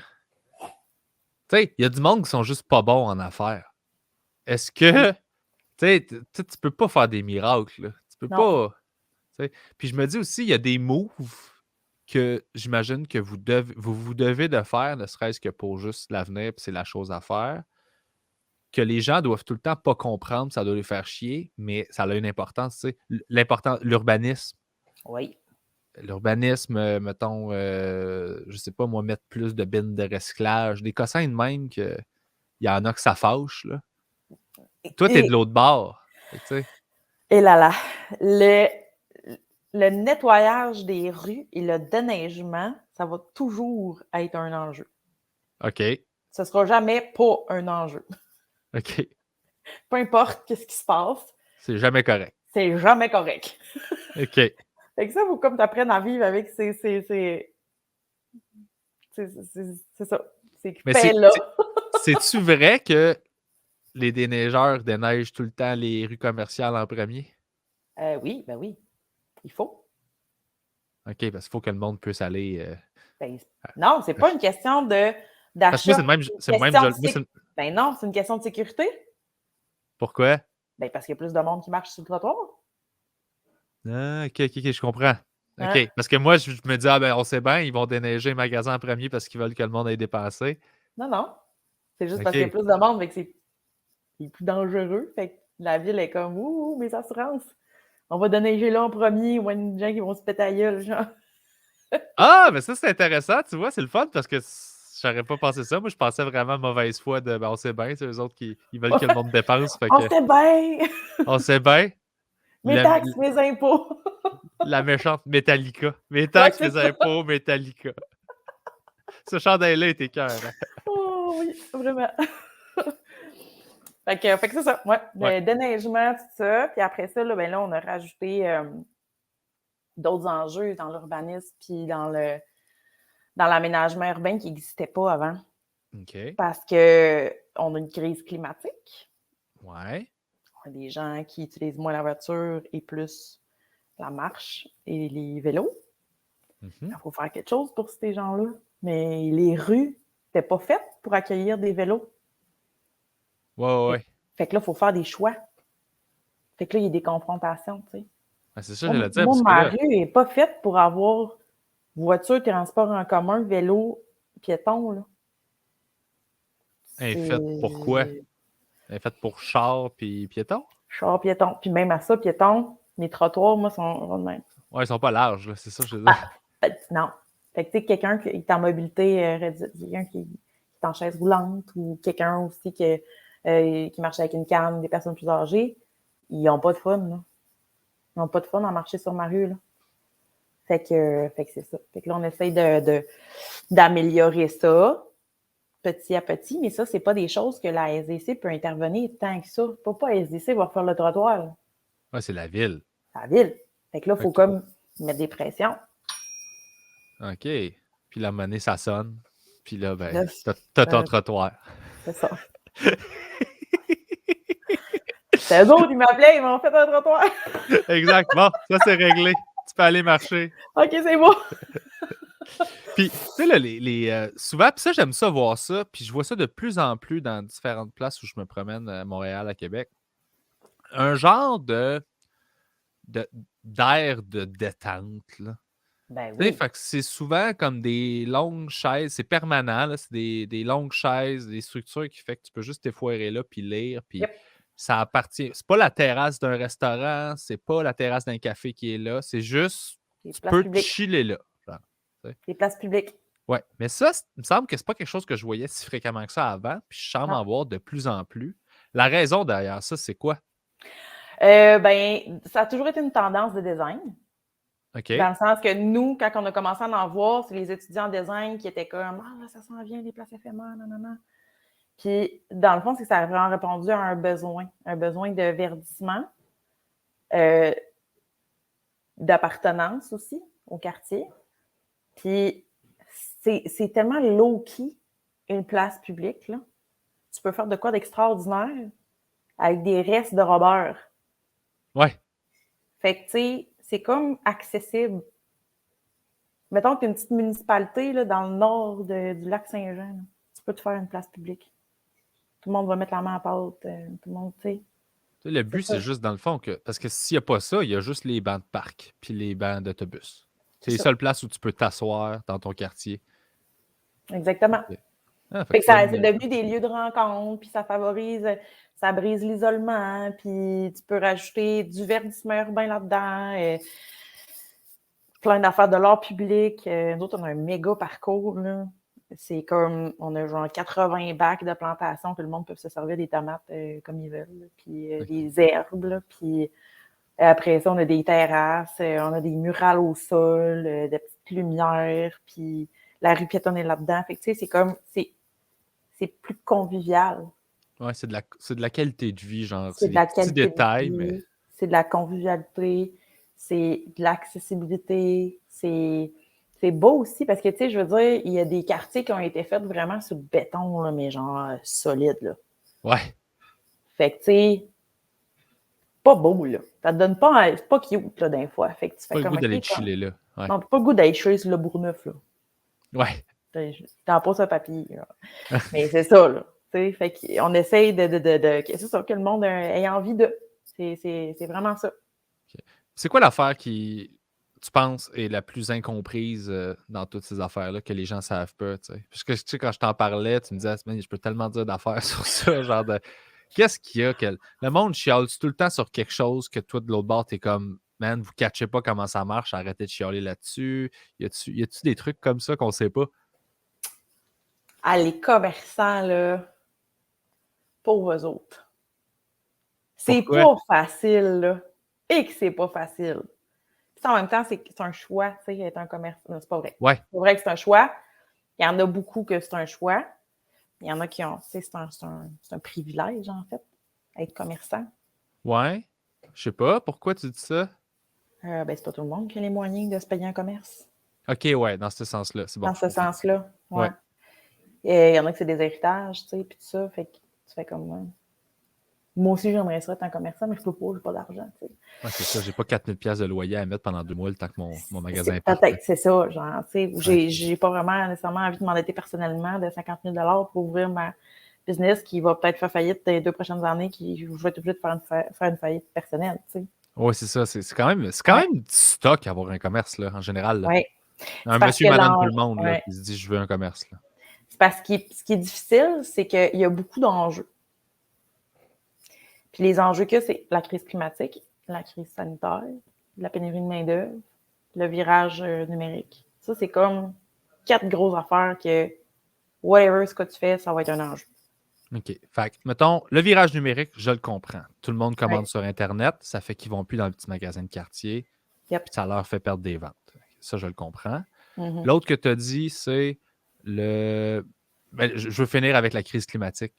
Tu sais, il y a du monde qui sont juste pas bons en affaires. Est-ce que, tu sais, tu peux pas faire des miracles, là. Tu peux pas... T'sais. Puis je me dis aussi, il y a des moves que j'imagine que vous devez de faire, ne serait-ce que pour juste l'avenir, puis c'est la chose à faire, que les gens doivent tout le temps pas comprendre, ça doit les faire chier, mais ça a une importance, tu sais. L'urbanisme. Oui. L'urbanisme, mettons, je sais pas, moi, mettre plus de bines de recyclage, des cossins de même que il y en a que ça fâche, là. Toi, t'es de l'autre bord. Tu sais. Et là là, le nettoyage des rues et le déneigement, ça va toujours être un enjeu. OK. Ce sera jamais pas un enjeu. OK. Peu importe ce qui se passe, C'est jamais correct. c'est jamais correct. OK. Fait que ça, faut comme t'apprennes à vivre avec c'est ça. C'est Mais fait-là. c'est-tu vrai que les déneigeurs déneigent tout le temps les rues commerciales en premier? Oui, ben oui. Il faut. OK, parce qu'il faut que le monde puisse aller. Ben, non, c'est pas une question Parce que moi, d'achat. c'est le même. C'est une question de ben non, c'est une question de sécurité. Pourquoi? Ben parce qu'il y a plus de monde qui marche sur le trottoir. Ah, OK, je comprends. Hein? OK. Parce que moi, je me dis, ah ben, on sait bien, ils vont déneiger les magasins en premier parce qu'ils veulent que le monde aille dépenser. Non, non. C'est juste parce qu'il y a OK. plus de monde, fait que c'est plus dangereux. Fait que la ville est comme, ouh, mes assurances. On va déneiger là en premier, ou il y a des gens qui vont se péter à la gueule, genre. Ah, mais ça, c'est intéressant, tu vois, c'est le fun parce que j'aurais pas pensé ça. Moi, je pensais vraiment mauvaise foi de, ben, on sait bien, c'est eux autres qui ils veulent que le monde dépense. Fait On que, sait bien! on sait bien. Mes La, taxes, mes impôts! la méchante Metallica. Mes Ouais, taxes, c'est mes ça. impôts, Metallica. Ce chandail-là était cœur. Oh oui, vraiment. Fait que c'est ça, ouais. Ouais. Le déneigement, tout ça. Puis après ça, là, ben là, on a rajouté d'autres enjeux dans l'urbanisme puis dans l'aménagement urbain qui n'existaient pas avant. OK. Parce qu'on a une crise climatique. Ouais. On a des gens qui utilisent moins la voiture et plus la marche et les vélos. Il faut faire quelque chose pour ces gens-là. Mais les rues n'étaient pas faites pour accueillir des vélos. Ouais. Fait que là, il faut faire des choix. Fait que là, il y a des confrontations, tu sais. Ben, c'est ça, je vais le dire, Moi, parce que ma là. rue n'est pas faite pour avoir voiture, transport en commun, vélo, piéton, là. Elle est faite pour quoi? C'est Elle est faite pour char puis piéton? char, piéton. Puis même à ça, piéton, les trottoirs, moi, sont de même. Ouais, ils sont pas larges, là, c'est ça, je veux dire. Non. Fait que, tu sais, quelqu'un qui est en mobilité réduite, quelqu'un qui est en chaise roulante ou quelqu'un aussi qui marche avec une canne, des personnes plus âgées, ils n'ont pas de fun, là. Ils n'ont pas de fun à marcher sur ma rue, là. Fait que c'est ça. Fait que là, on essaye d'améliorer ça petit à petit, mais ça, c'est pas des choses que la SDC peut intervenir tant que ça. Pas la SDC va faire le trottoir, là. Ouais, c'est la ville. C'est la ville. Fait que là, il faut OK. comme mettre des pressions. OK. Puis la monnaie, ça sonne. Puis là, ben, Là, t'as ton trottoir. c'est ça. C'est eux autres, ils m'appelaient, ils m'ont fait un trottoir. Exact. Bon, ça, c'est réglé. Tu peux aller marcher. OK, c'est bon. Puis, tu sais, là, souvent, puis ça, j'aime ça voir ça. Puis je vois ça de plus en plus dans différentes places où je me promène à Montréal, à Québec. Un genre d'air de détente, là. Ben Tu sais, oui. fait que c'est souvent comme des longues chaises, c'est permanent, là, c'est des longues chaises, des structures qui fait que tu peux juste t'effoirer là puis lire, puis Yep. ça appartient. C'est pas la terrasse d'un restaurant, c'est pas la terrasse d'un café qui est là, c'est juste Les tu places peux publiques. chiller là. Genre, Les places publiques. ouais, mais ça, il me semble que c'est pas quelque chose que je voyais si fréquemment que ça avant, puis je semble Non. en voir de plus en plus. La raison derrière ça, c'est quoi? Ben, ça a toujours été une tendance de design. OK. Dans le sens que nous, quand on a commencé à en voir, c'est les étudiants en design qui étaient comme ah, ça s'en vient, des places éphémères, non. Puis, dans le fond, c'est que ça a vraiment répondu à un besoin de verdissement, d'appartenance aussi au quartier. Puis, c'est tellement low-key, une place publique, là. Tu peux faire de quoi d'extraordinaire avec des restes de Robert. Ouais. Fait que, tu sais, c'est comme accessible. Mettons que tu as une petite municipalité là, dans le nord du lac Saint-Jean. Tu peux te faire une place publique. Tout le monde va mettre la main à pâte. Tout le monde, tu sais. Le but, c'est juste dans le fond que. Parce que s'il n'y a pas ça, il y a juste les bancs de parc puis les bancs d'autobus. C'est les seules places où tu peux t'asseoir dans ton quartier. Exactement. Fait que c'est devenu des lieux de rencontre, puis ça favorise, ça brise l'isolement, puis tu peux rajouter du verdissement urbain là-dedans, plein d'affaires de l'art public. Nous autres, on a un méga parcours, là. C'est comme, on a genre 80 bacs de plantation que le monde peut se servir des tomates comme ils veulent, puis des herbes, là, puis après ça, on a des terrasses, on a des murales au sol, des petites lumières, puis la rue piétonne est là-dedans. Fait que, tu sais, c'est comme, c'est plus convivial. Ouais, c'est de la qualité de vie, genre. C'est C'est de des la petits qualité de détails, vie, mais. c'est de la convivialité, c'est de l'accessibilité, c'est beau aussi parce que, tu sais, je veux dire, il y a des quartiers qui ont été faits vraiment sur le béton, là, mais genre solide, là. Ouais. Fait que, tu sais, pas beau, là. Ça te donne pas, c'est pas cute, là, d'un fois. Fait que tu fais Pas le comme, goût d'aller OK, chiller là. Ouais. non, t'as pas le goût d'aller chiller sur le Bourgneuf, là. Ouais. T'en poses un papier, là. Mais c'est ça, là. T'sais, fait qu'on essaye c'est ça, que le monde ait envie de. C'est vraiment ça. Okay. C'est quoi l'affaire qui, tu penses, est la plus incomprise dans toutes ces affaires-là que les gens savent pas, tu sais? Parce que, tu sais, quand je t'en parlais, tu me disais, je peux tellement dire d'affaires sur ça, genre de. Qu'est-ce qu'il y a que. Le monde chiale tout le temps sur quelque chose que toi, de l'autre bord, t'es comme, man, vous catchez pas comment ça marche, arrêtez de chialer là-dessus. Y a-tu des trucs comme ça qu'on sait pas? Ah, les commerçants, là, pauvres autres. C'est Pourquoi? pas facile, là. Et que c'est pas facile. Puis en même temps, c'est un choix, tu sais, être un commerçant. Non, c'est pas vrai. Ouais. C'est vrai que c'est un choix. Il y en a beaucoup que c'est un choix. Il y en a qui ont, tu sais, c'est un privilège, en fait, être commerçant. Ouais. Je sais pas. Pourquoi tu dis ça? Ben, c'est pas tout le monde qui a les moyens de se payer un commerce. OK, ouais, dans ce sens-là. C'est bon. Dans ce sens-là, ouais. Ouais. Il y en a que c'est des héritages, tu sais, puis tout ça. Fait que tu fais comme moi. Moi aussi, j'aimerais ça être un commerçant, mais je peux pas, j'ai pas d'argent, tu sais. Ouais, c'est ça. J'ai pas 4000$ de loyer à mettre pendant 2 mois le temps que mon magasin parte. Peut-être, c'est ça, genre, tu sais, j'ai pas vraiment nécessairement envie de m'endetter personnellement de 50 000 pour ouvrir ma business qui va peut-être faire faillite dans les 2 prochaines années, je vais être obligée de faire une faillite personnelle, tu sais. Oui, c'est ça. C'est quand même du stock avoir un commerce, là, en général. Là. Oui. Un Parce monsieur, que madame, tout le monde là, qui se dit je veux un commerce. Là. C'est parce que ce qui est difficile, c'est qu'il y a beaucoup d'enjeux. Puis les enjeux que c'est la crise climatique, la crise sanitaire, la pénurie de main-d'œuvre, le virage numérique. Ça, c'est comme 4 grosses affaires que whatever ce que tu fais, ça va être un enjeu. OK. Fait que, mettons, le virage numérique, je le comprends. Tout le monde commande Ouais. sur Internet, ça fait qu'ils vont plus dans le petit magasin de quartier, Yep. puis ça leur fait perdre des ventes. Ça, je le comprends. Mm-hmm. L'autre que tu as dit, c'est le. Ben, je veux finir avec la crise climatique.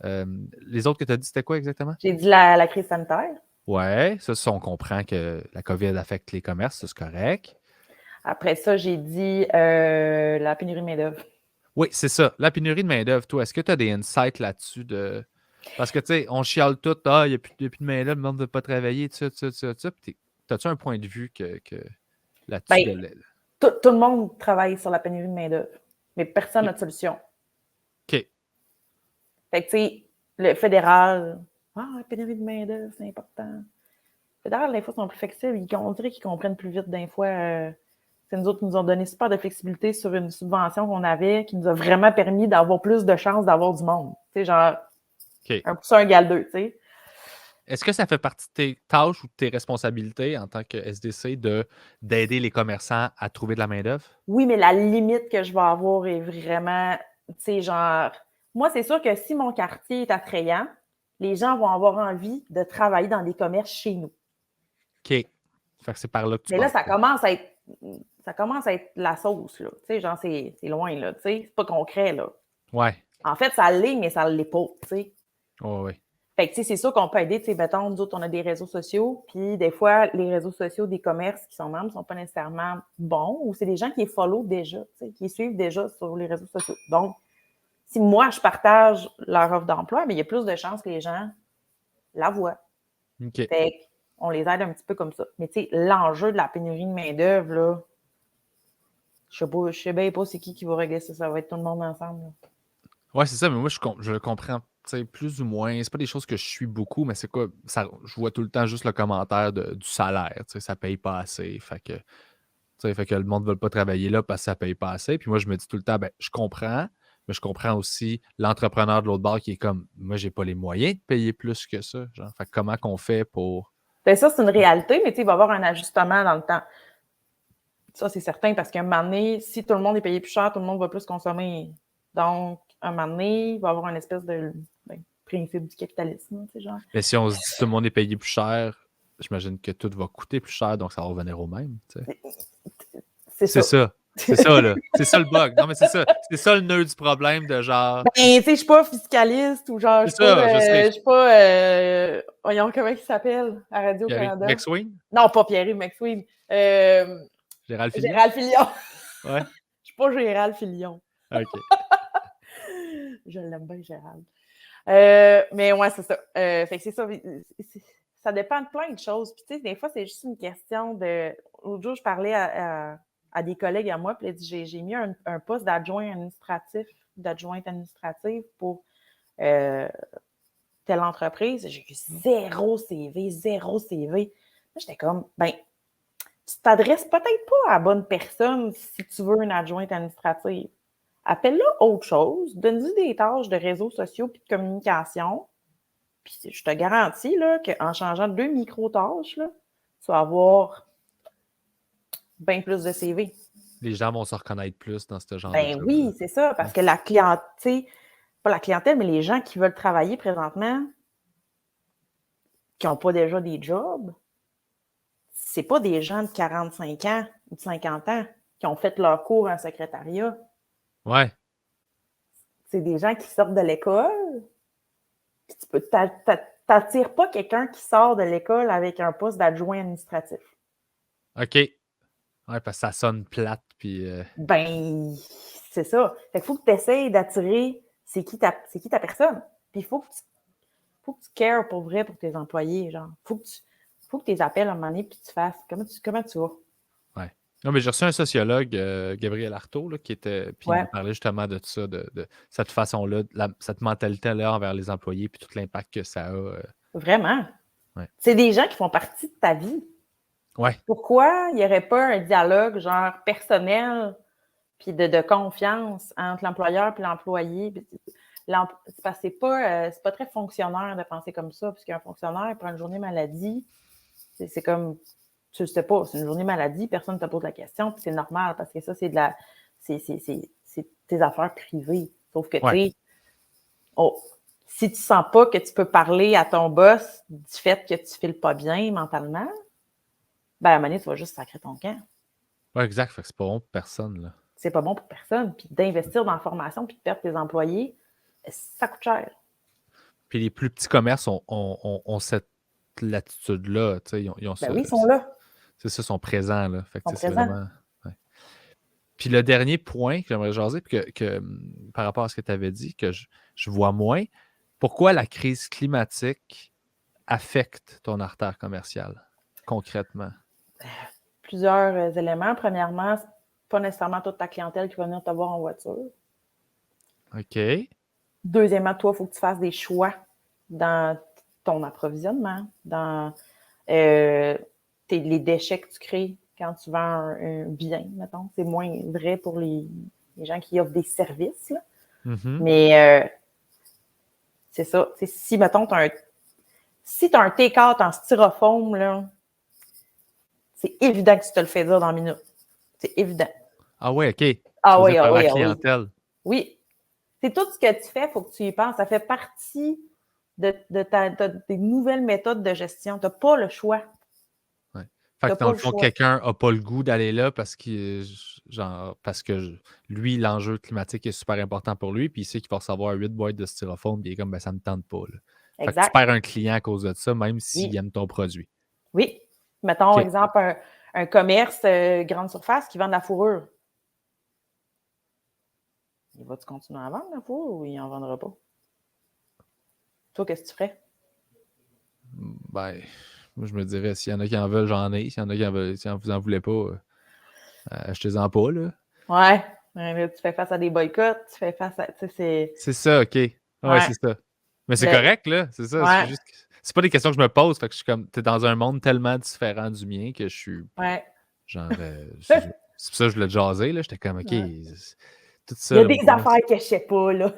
Les autres que tu as dit, c'était quoi exactement? J'ai dit la crise sanitaire. Ouais, ça, on comprend que la COVID affecte les commerces, ça, c'est correct. Après ça, j'ai dit la pénurie de main-d'œuvre. Oui, c'est ça. La pénurie de main-d'œuvre, toi, est-ce que tu as des insights là-dessus de. Parce que, tu sais, on chiale tout, il n'y a plus de main-d'œuvre, le monde ne veut pas travailler, tout ça. T'as-tu un point de vue là-dessus? Ben, tout le monde travaille sur la pénurie de main-d'œuvre, mais personne n'a de solution. OK. Fait que, tu sais, le fédéral, la pénurie de main-d'œuvre, c'est important. Le fédéral, des fois, sont plus flexibles. On dirait qu'ils comprennent plus vite, des fois. C'est nous autres qui nous ont donné super de flexibilité sur une subvention qu'on avait qui nous a vraiment permis d'avoir plus de chances d'avoir du monde. Tu sais, genre, un poussin, un égale 2, tu sais. Est-ce que ça fait partie de tes tâches ou de tes responsabilités en tant que SDC d'aider les commerçants à trouver de la main-d'œuvre? Oui, mais la limite que je vais avoir est vraiment, tu sais, genre, moi, c'est sûr que si mon quartier est attrayant, les gens vont avoir envie de travailler dans des commerces chez nous. OK. Fait que c'est par là que tu Mais là, passes. ça commence à être la sauce, là. Tu sais, genre, c'est loin, là. Tu sais, c'est pas concret, là. Ouais. En fait, ça l'est, mais ça l'est pas, tu sais. Oh, oui. Fait que, tu sais, c'est sûr qu'on peut aider, tu sais, mettons, nous autres, on a des réseaux sociaux, puis des fois, les réseaux sociaux des commerces qui sont membres ne sont pas nécessairement bons, ou c'est des gens qui les follow déjà, tu sais, qui les suivent déjà sur les réseaux sociaux. Donc, si moi, je partage leur offre d'emploi, mais il y a plus de chances que les gens la voient. OK. Fait qu'on les aide un petit peu comme ça. Mais tu sais, l'enjeu de la pénurie de main-d'œuvre, là, je sais bien pas c'est qui va régler ça. Ça va être tout le monde ensemble. Là. Ouais, c'est ça, mais moi, je le comprends plus ou moins. C'est pas des choses que je suis beaucoup, mais c'est quoi? Je vois tout le temps juste le commentaire du salaire. Ça paye pas assez. Fait que le monde ne veut pas travailler là parce que ça paye pas assez. Puis moi, je me dis tout le temps, ben, je comprends, mais je comprends aussi l'entrepreneur de l'autre bord qui est comme, moi, j'ai pas les moyens de payer plus que ça. Genre, fait que comment qu'on fait pour. Ben ça, c'est une réalité, mais il va y avoir un ajustement dans le temps. Ça, c'est certain, parce qu'à un moment donné, si tout le monde est payé plus cher, tout le monde va plus consommer. Donc, à un moment donné, il va y avoir une espèce de principe du capitalisme, genre. Mais si on se dit que tout le monde est payé plus cher, j'imagine que tout va coûter plus cher, donc ça va revenir au même. C'est ça. C'est ça, là. C'est ça le bug. Non, mais c'est ça. C'est ça le nœud du problème de genre. Ben, tu sais, je suis pas fiscaliste ou genre, je suis pas, voyons, comment il s'appelle à Radio-Canada? McSween? Non, pas Pierre-Yves McSween. Gérald Filion? Gérald Filion. Ouais. Je suis pas Gérald Filion. OK. Je l'aime bien, Gérald. Mais ouais, c'est ça. Fait que c'est ça. Ça dépend de plein de choses. Puis, tu sais, des fois, c'est juste une question de. L'autre jour, je parlais à des collègues à moi, puis j'ai mis un poste d'adjointe administrative pour telle entreprise. J'ai eu zéro CV. Là, j'étais comme, ben, tu t'adresses peut-être pas à la bonne personne si tu veux une adjointe administrative. Appelle-la autre chose, donne-lui des tâches de réseaux sociaux puis de communication. Puis je te garantis là, qu'en changeant 2 micro-tâches, là, tu vas avoir bien plus de CV. Les gens vont se reconnaître plus dans ce genre de Ben job. oui, c'est ça, parce que la clientèle, pas la clientèle, mais les gens qui veulent travailler présentement, qui n'ont pas déjà des jobs, c'est pas des gens de 45 ans ou de 50 ans qui ont fait leur cours en secrétariat. Ouais. C'est des gens qui sortent de l'école. Tu n'attires pas quelqu'un qui sort de l'école avec un poste d'adjoint administratif. OK. Ouais, parce que ça sonne plate, puis. Ben, c'est ça. Fait qu'il faut que tu essayes d'attirer c'est qui ta personne. Puis il faut que tu cares pour vrai pour tes employés. Genre, faut que tu les appelles à un moment donné puis tu fasses comment tu vas. Ouais. Non, mais j'ai reçu un sociologue, Gabriel Artaud, là, qui était. Puis il me parlait justement de ça, de cette façon-là, cette mentalité-là envers les employés, puis tout l'impact que ça a. Vraiment. Ouais. C'est des gens qui font partie de ta vie. Ouais. Pourquoi il n'y aurait pas un dialogue genre personnel puis de confiance entre l'employeur et l'employé? Parce que c'est pas très fonctionnaire de penser comme ça, parce qu'un fonctionnaire prend une journée maladie, c'est comme, tu ne sais pas, c'est une journée maladie, personne ne te pose la question, puis c'est normal, parce que ça, c'est tes affaires privées. Sauf que, tu sais, si tu sens pas que tu peux parler à ton boss du fait que tu ne files pas bien mentalement, ben à un moment donné, tu vas juste sacrer ton camp. Oui, exact. Fait que c'est pas bon pour personne, là. C'est pas bon pour personne. Puis d'investir dans la formation puis de perdre tes employés, ça coûte cher. Puis les plus petits commerces ont cette latitude-là. Ils oui, ils sont là. C'est ça, ils sont présents, là. Fait que c'est présents. vraiment. Ouais. Puis le dernier point que j'aimerais jaser, par rapport à ce que tu avais dit, que je vois moins, pourquoi la crise climatique affecte ton artère commerciale, concrètement? Plusieurs éléments. Premièrement, c'est pas nécessairement toute ta clientèle qui va venir te voir en voiture. OK. Deuxièmement, toi, il faut que tu fasses des choix dans ton approvisionnement, dans les déchets que tu crées quand tu vends un bien, mettons. C'est moins vrai pour les gens qui offrent des services, là. Mm-hmm. Mais c'est ça. Si, mettons, tu as un take-out en styrofoam, là, c'est évident que tu te le fais dire dans une minute. C'est évident. Ah oui, OK. Ah oui, la clientèle. Oui. C'est tout ce que tu fais, il faut que tu y penses. Ça fait partie des nouvelles méthodes de gestion. Tu n'as pas le choix. Ouais. Fait que dans le fond, quelqu'un n'a pas le goût d'aller là parce que lui, l'enjeu climatique est super important pour lui, puis il sait qu'il va recevoir 8 boîtes de styrofoam, puis il est comme, ben, ça ne me tente pas. Là. Fait que tu perds un client à cause de ça, même s'il aime ton produit. Oui. Mettons, exemple, un commerce grande surface qui vend de la fourrure. Il va-tu continuer à vendre la fourrure ou il n'en vendra pas? Toi, qu'est-ce que tu ferais? Ben, moi, je me dirais, s'il y en a qui en veulent, j'en ai. S'il y en a qui en veulent, si vous n'en voulez pas, achetez-en pas, là. Ouais. Là, tu fais face à des boycotts, tu fais face à... C'est ça, OK. Ouais, c'est ça. Mais c'est correct, là. C'est ça. Ouais. C'est pas des questions que je me pose. Fait que je suis comme, t'es dans un monde tellement différent du mien que je suis. Ouais. Genre, c'est pour ça que je voulais te jaser, là. J'étais comme, OK, tout ça. Il y a des affaires que je sais pas, là.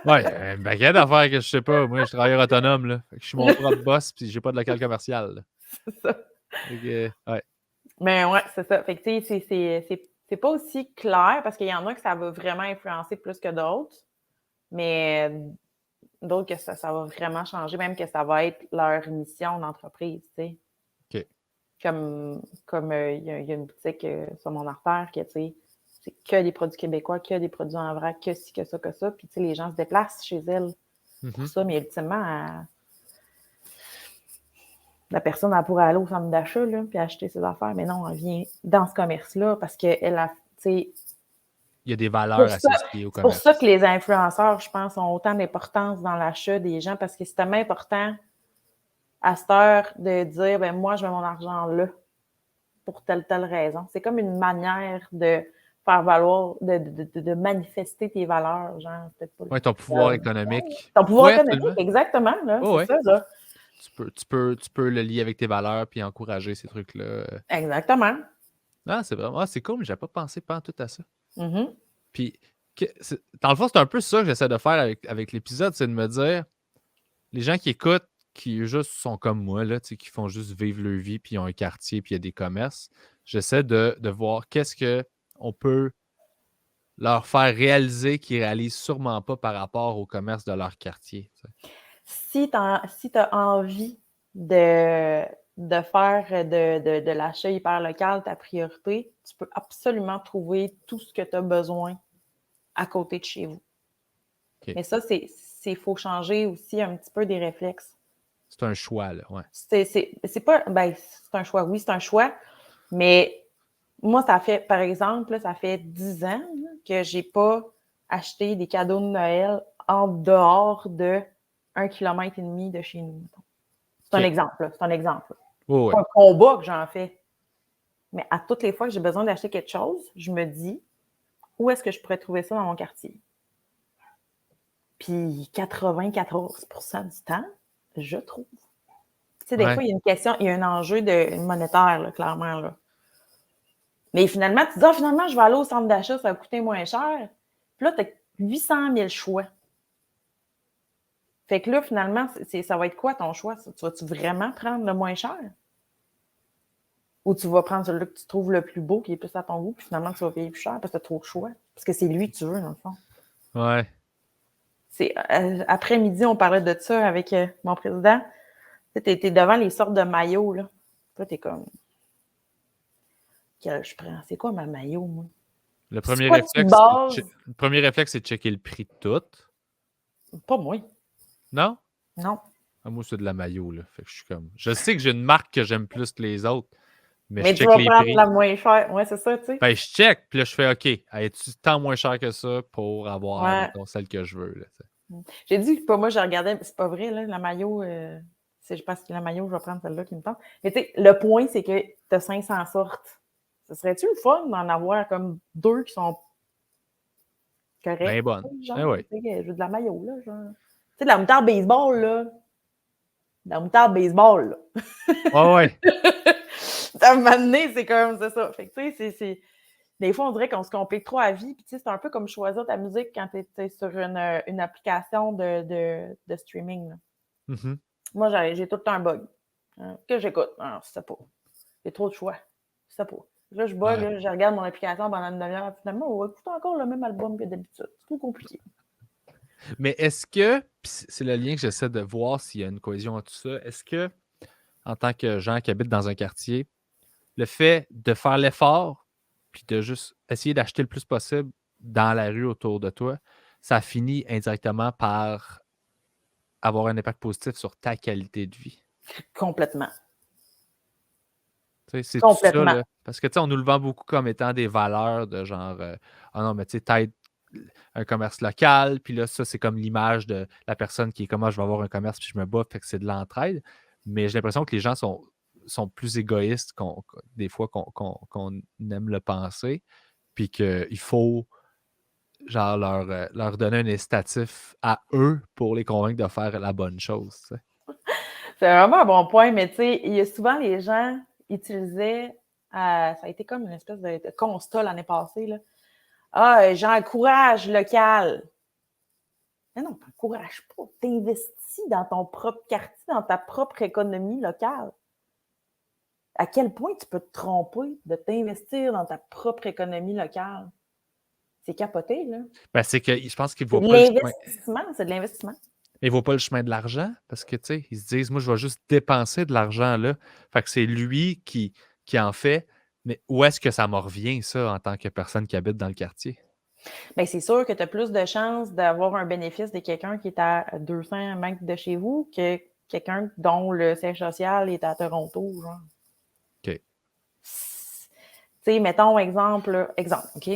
Ouais, un paquet d'affaires que je sais pas. Moi, je suis travailleur autonome, là. Fait que je suis mon propre boss, puis j'ai pas de local commercial, là. C'est ça. Ouais. Mais ouais, c'est ça. Fait que, tu sais, c'est pas aussi clair parce qu'il y en a que ça va vraiment influencer plus que d'autres. Mais d'autres que ça va vraiment changer, même que ça va être leur mission d'entreprise, tu sais. OK. Comme il y a une boutique sur mon artère qui, tu sais, c'est que des produits québécois, que des produits en vrac, que ci, que ça, que ça. Puis, tu sais, les gens se déplacent chez elle pour ça. Mais ultimement, la personne, elle pourrait aller au centre d'achat, là, puis acheter ses affaires. Mais non, elle vient dans ce commerce-là parce qu'elle a, tu sais... Il y a des valeurs associées au commerce. C'est pour ça que les influenceurs, je pense, ont autant d'importance dans l'achat des gens parce que c'est tellement important à cette heure de dire, ben moi, je mets mon argent là pour telle raison. C'est comme une manière de faire valoir, de manifester tes valeurs, genre. Oui, ton pouvoir économique. Ton pouvoir économique, exactement, là, c'est ça, là. Tu peux le lier avec tes valeurs puis encourager ces trucs-là. Exactement. Ah, c'est vraiment... c'est cool, mais j'avais pas pensé tout à ça. Mm-hmm. Puis, dans le fond, c'est un peu ça que j'essaie de faire avec l'épisode, c'est de me dire, les gens qui écoutent, qui juste sont comme moi, là, qui font juste vivre leur vie, puis ils ont un quartier, puis il y a des commerces, j'essaie de voir qu'est-ce qu'on peut leur faire réaliser qu'ils ne réalisent sûrement pas par rapport au commerce de leur quartier. Si tu as envie de faire de l'achat hyper local ta priorité, tu peux absolument trouver tout ce que tu as besoin à côté de chez vous. Okay. Mais ça, il faut changer aussi un petit peu des réflexes. C'est un choix, là, ouais. C'est pas... Ben, c'est un choix, oui, c'est un choix, mais moi, ça fait, par exemple, là, ça fait 10 ans là, que j'ai pas acheté des cadeaux de Noël en dehors de 1,5 km de chez nous. C'est un exemple. C'est un exemple. Oh, c'est un combat que j'en fais. Mais à toutes les fois que j'ai besoin d'acheter quelque chose, je me dis, où est-ce que je pourrais trouver ça dans mon quartier? Puis 94% du temps, je trouve. Tu sais, des fois, il y a une question, il y a un enjeu monétaire, là, clairement. Là. Mais finalement, tu dis, finalement, je vais aller au centre d'achat, ça va coûter moins cher. Puis là, tu as 800 000 choix. Fait que là, finalement, ça va être quoi ton choix? Tu vas-tu vraiment prendre le moins cher? Ou tu vas prendre celui que tu trouves le plus beau, qui est plus à ton goût, puis finalement, tu vas payer plus cher parce que tu as trop de choix. Parce que c'est lui que tu veux, dans le fond. Ouais. Après-midi, on parlait de ça avec mon président. Tu es devant les sortes de maillots, là. Là, tu es comme... Je prends... C'est quoi ma maillot, moi? Le premier réflexe, c'est de checker le prix de tout. Pas moi. Non? Non. Ah, moi, c'est de la maillot, là. Fait que je suis comme... Je sais que j'ai une marque que j'aime plus que les autres, mais je tu check vas les prendre prix. la moins chère. Ouais, c'est ça, tu sais. Ben, je check, puis là, je fais OK. Es-tu tant moins cher que ça pour avoir celle que je veux, là, J'ai dit que pas moi, je regardais, c'est pas vrai, là, la maillot, je pense que la maillot, je vais prendre celle-là qui me tente. Mais tu sais, le point, c'est que tu as 500 sortes. Ce serait-tu le fun d'en avoir comme 2 qui sont corrects? Ben bonne. Genre, je veux de la maillot, là, genre. Tu sais, de la moutarde baseball, là. De la moutarde baseball, là. Ouais. À un moment donné, c'est comme, c'est ça. Fait que, tu sais, c'est... Des fois, on dirait qu'on se complique trop à vie. Puis, tu sais, c'est un peu comme choisir ta musique quand tu es sur une application de streaming. Là. Mm-hmm. Moi, j'ai tout le temps un bug. Que j'écoute? Non, c'est pas. J'ai trop de choix. C'est pas. Là, je bug, là, je regarde mon application pendant une demi-heure. Finalement, on va écouter encore le même album que d'habitude. C'est trop compliqué. Mais est-ce que, c'est le lien que j'essaie de voir s'il y a une cohésion entre tout ça, est-ce que, en tant que gens qui habitent dans un quartier, le fait de faire l'effort puis de juste essayer d'acheter le plus possible dans la rue autour de toi, ça finit indirectement par avoir un impact positif sur ta qualité de vie? Complètement. C'est tout ça, là. Parce que, tu sais, on nous le vend beaucoup comme étant des valeurs de genre, ah non, mais tu sais, t'aides un commerce local, puis là, ça, c'est comme l'image de la personne qui est comme, je vais avoir un commerce, puis je me bats, fait que c'est de l'entraide. Mais j'ai l'impression que les gens sont plus égoïstes des fois qu'on aime le penser, puis qu'il faut genre leur donner un incitatif à eux pour les convaincre de faire la bonne chose. Tu sais. C'est vraiment un bon point, mais tu sais, il y a souvent les gens utilisaient, ça a été comme une espèce de constat l'année passée, là. Ah, j'encourage local. Mais non, t'encourages pas. T'investis dans ton propre quartier, dans ta propre économie locale. À quel point tu peux te tromper de t'investir dans ta propre économie locale? C'est capoté, là. Ben, c'est que je pense qu'ils ne C'est voient de pas le chemin. l'investissement, c'est de l'investissement. Ils ne voient pas le chemin de l'argent parce que, tu sais, ils se disent, moi, je vais juste dépenser de l'argent là. Fait que c'est lui qui en fait. Mais où est-ce que ça me revient, ça, en tant que personne qui habite dans le quartier? Bien, c'est sûr que tu as plus de chances d'avoir un bénéfice de quelqu'un qui est à 200 mètres de chez vous que quelqu'un dont le siège social est à Toronto, genre. OK. Tu sais, mettons exemple, OK?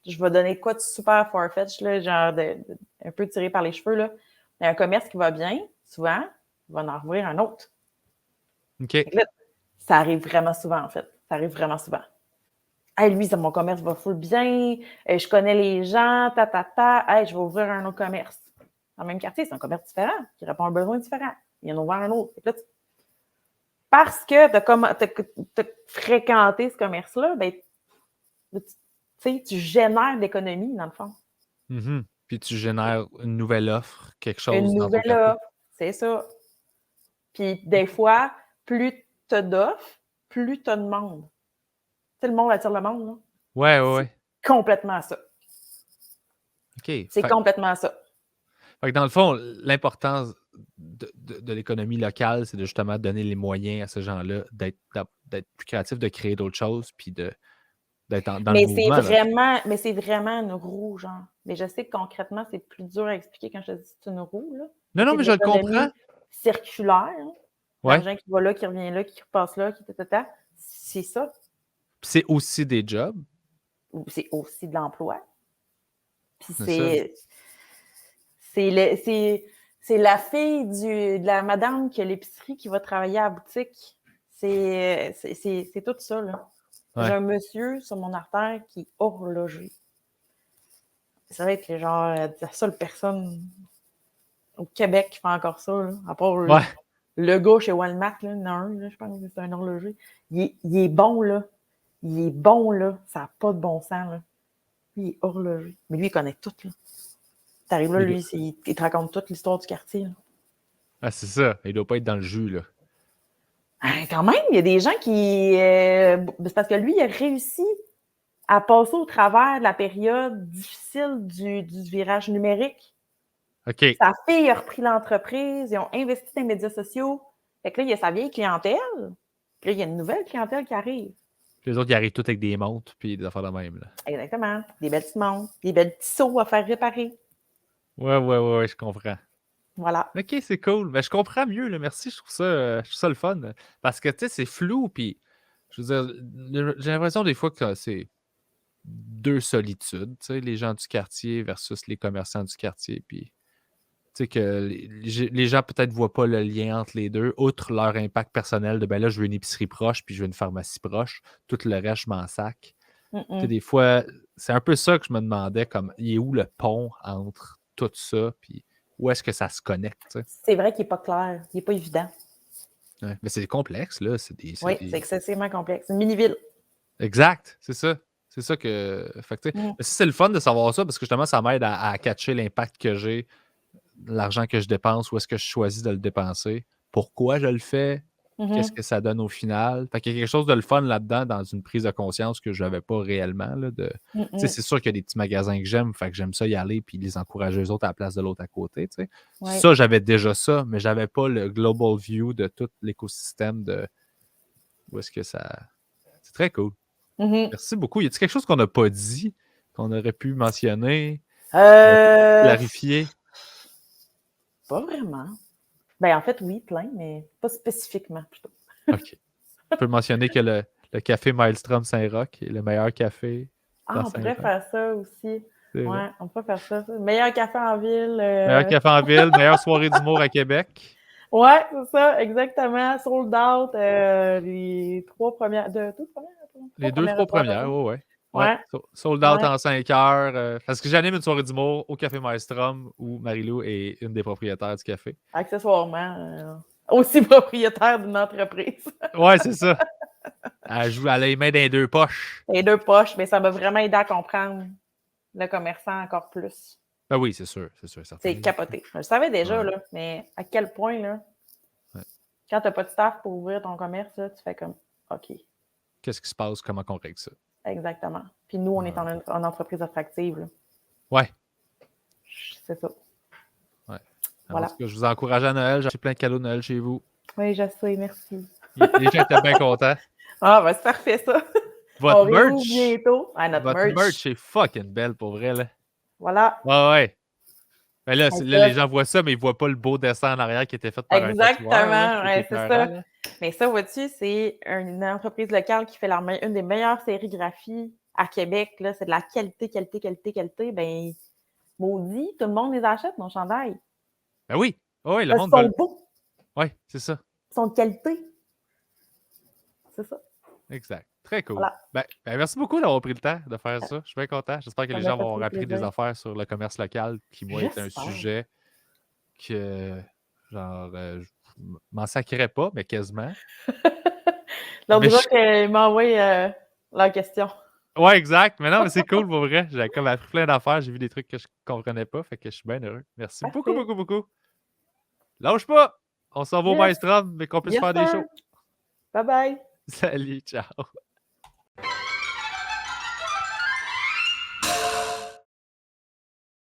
Je vais donner quoi de super farfetch, là, genre un peu tiré par les cheveux, là. Il y a un commerce qui va bien, souvent, il va en ouvrir un autre. OK. Là, ça arrive vraiment souvent, en fait. Ça arrive vraiment souvent. Hey, lui, mon commerce va full bien, je connais les gens, hey, je vais ouvrir un autre commerce. Dans le même quartier, c'est un commerce différent, qui répond à un besoin différent. Il en a ouvert un autre. Là, parce que tu as fréquenté ce commerce-là, ben, tu génères d'économie, dans le fond. Mm-hmm. Puis tu génères une nouvelle offre, quelque chose Une dans ton nouvelle quartier. offre, c'est ça. Puis des fois, plus tu as d'offres, plus tu as de monde. Tu sais, le monde attire le monde, là. Ouais. C'est complètement ça. OK. C'est complètement ça. Fait que dans le fond, l'importance de l'économie locale, c'est de justement donner les moyens à ces gens-là d'être plus créatifs, de créer d'autres choses, puis d'être dans le mouvement. Mais c'est vraiment une roue, genre. Mais je sais que concrètement, c'est plus dur à expliquer quand je te dis que c'est une roue, là. Non, C'est mais de je le comprends. l'économie circulaire, hein. Ouais. L'argent qui va là, qui revient là, qui repasse là, qui c'est ça. C'est aussi des jobs. Ou c'est aussi de l'emploi. Puis C'est c'est la fille de la madame qui a l'épicerie qui va travailler à la boutique. C'est tout ça, là. Ouais. J'ai un monsieur sur mon artère qui est horloger. Ça va être genre la seule personne au Québec qui fait encore ça, là, à part le gars chez Walmart, là, il y en a un, là, je pense que c'est un horloger. Il est bon, là. Il est bon, là. Ça n'a pas de bon sens, là. Lui, il est horloger. Mais lui, il connaît tout, là. T'arrives là, lui, il te raconte toute l'histoire du quartier, là. Ah, c'est ça. Il doit pas être dans le jus, là. Quand même, il y a des gens qui... c'est parce que lui, il a réussi à passer au travers de la période difficile du virage numérique. OK. Sa fille a repris l'entreprise, ils ont investi dans les médias sociaux. Fait que là, il y a sa vieille clientèle. Puis là, il y a une nouvelle clientèle qui arrive. Puis les autres, ils arrivent tous avec des montres puis des affaires de même, là. Exactement. Des belles petites montres, des belles petits seaux à faire réparer. Ouais, je comprends. Voilà. OK, c'est cool. Mais je comprends mieux, là. Merci, je trouve ça le fun. Parce que, tu sais, c'est flou, puis je veux dire, j'ai l'impression des fois que c'est deux solitudes, tu sais, les gens du quartier versus les commerçants du quartier, puis tu sais que les gens peut-être ne voient pas le lien entre les deux, outre leur impact personnel de, ben là, je veux une épicerie proche, puis je veux une pharmacie proche, tout le reste, je m'en sac. Tu sais, des fois, c'est un peu ça que je me demandais, comme, il est où le pont entre tout ça, puis où est-ce que ça se connecte, tu sais? C'est vrai qu'il n'est pas clair, il n'est pas évident. Ouais, mais c'est complexe, là. Oui, c'est excessivement complexe. C'est une mini-ville. Exact, c'est ça. C'est ça que. Fait que, mais c'est le fun de savoir ça parce que justement, ça m'aide à catcher l'impact que j'ai, l'argent que je dépense, où est-ce que je choisis de le dépenser, pourquoi je le fais, qu'est-ce que ça donne au final. Fait qu'il y a quelque chose de le fun là-dedans dans une prise de conscience que je n'avais pas réellement. Là, c'est sûr qu'il y a des petits magasins que j'aime, fait que j'aime ça y aller puis les encourager eux autres à la place de l'autre à côté. Ouais. Ça, j'avais déjà ça, mais j'avais pas le global view de tout l'écosystème de où est-ce que ça. C'est très cool. Merci beaucoup. Y a-t-il quelque chose qu'on n'a pas dit, qu'on aurait pu mentionner, clarifier? Pas vraiment. Ben, en fait, oui, plein, mais pas spécifiquement, plutôt. OK. On peut mentionner que le café Maelstrom Saint-Roch est le meilleur café. Ah, on pourrait faire ça aussi. Ouais, on pourrait faire ça. Meilleur café en ville. Meilleur café en ville, meilleure soirée d'humour à Québec. Ouais, c'est ça, exactement. Sold out, les 3 premières. Les 2-3 premières, ouais. Ouais, Ouais. sold out Ouais. en 5 heures. Parce que j'anime une soirée d'humour au Café Maelstrom où Marie-Lou est une des propriétaires du café. Accessoirement, aussi propriétaire d'une entreprise. Ouais, c'est ça. Elle a les mains dans les deux poches. Les deux poches, mais ça m'a vraiment aidé à comprendre le commerçant encore plus. Ben oui, c'est sûr, certain. C'est capoté. Je le savais déjà, Ouais. là, mais à quel point, là, Ouais. quand tu n'as pas de staff pour ouvrir ton commerce, là, tu fais comme OK. Qu'est-ce qui se passe? Comment on règle ça? Exactement. Puis nous, on est en entreprise attractive. Là. Ouais. C'est ça. Ouais. Voilà. En tout cas, je vous encourage à Noël. J'ai acheté plein de cadeaux de Noël chez vous. Oui, je sais, merci. Les gens étaient bien contents. Ah, ben c'est parfait, ça. Votre On réouvre merch, bientôt. Ah, notre merch. est fucking belle pour vrai. Là. Voilà. Ouais. Ben là, C'est là, ça. les gens voient ça, mais ils voient pas le beau dessin en arrière qui était fait par un tatoueur. Exactement, ouais, c'est ça. Là. Mais ça, vois-tu, c'est une entreprise locale qui fait une des meilleures sérigraphies à Québec. Là. C'est de la qualité. Ben, maudit, tout le monde les achète, nos chandails. Ben oui. Oui, le Ils monde sont veut. beaux. Oui, c'est ça. Ils sont de qualité. C'est ça. Exact. Très cool. Voilà. Ben, merci beaucoup d'avoir pris le temps de faire ça. Je suis bien content. J'espère que les gens vont avoir appris des affaires sur le commerce local, qui, moi, est un sujet que, genre, je m'en sacrerais pas, mais quasiment. L'autre jour qu'ils m'ont envoyé leur question. Ouais, exact. Mais non, mais c'est cool pour vrai. J'ai comme appris plein d'affaires. J'ai vu des trucs que je comprenais pas. Fait que je suis bien heureux. Merci beaucoup. Lâche pas! On s'en va au Maelstrom, mais qu'on puisse faire des shows. Bye bye. Salut, ciao.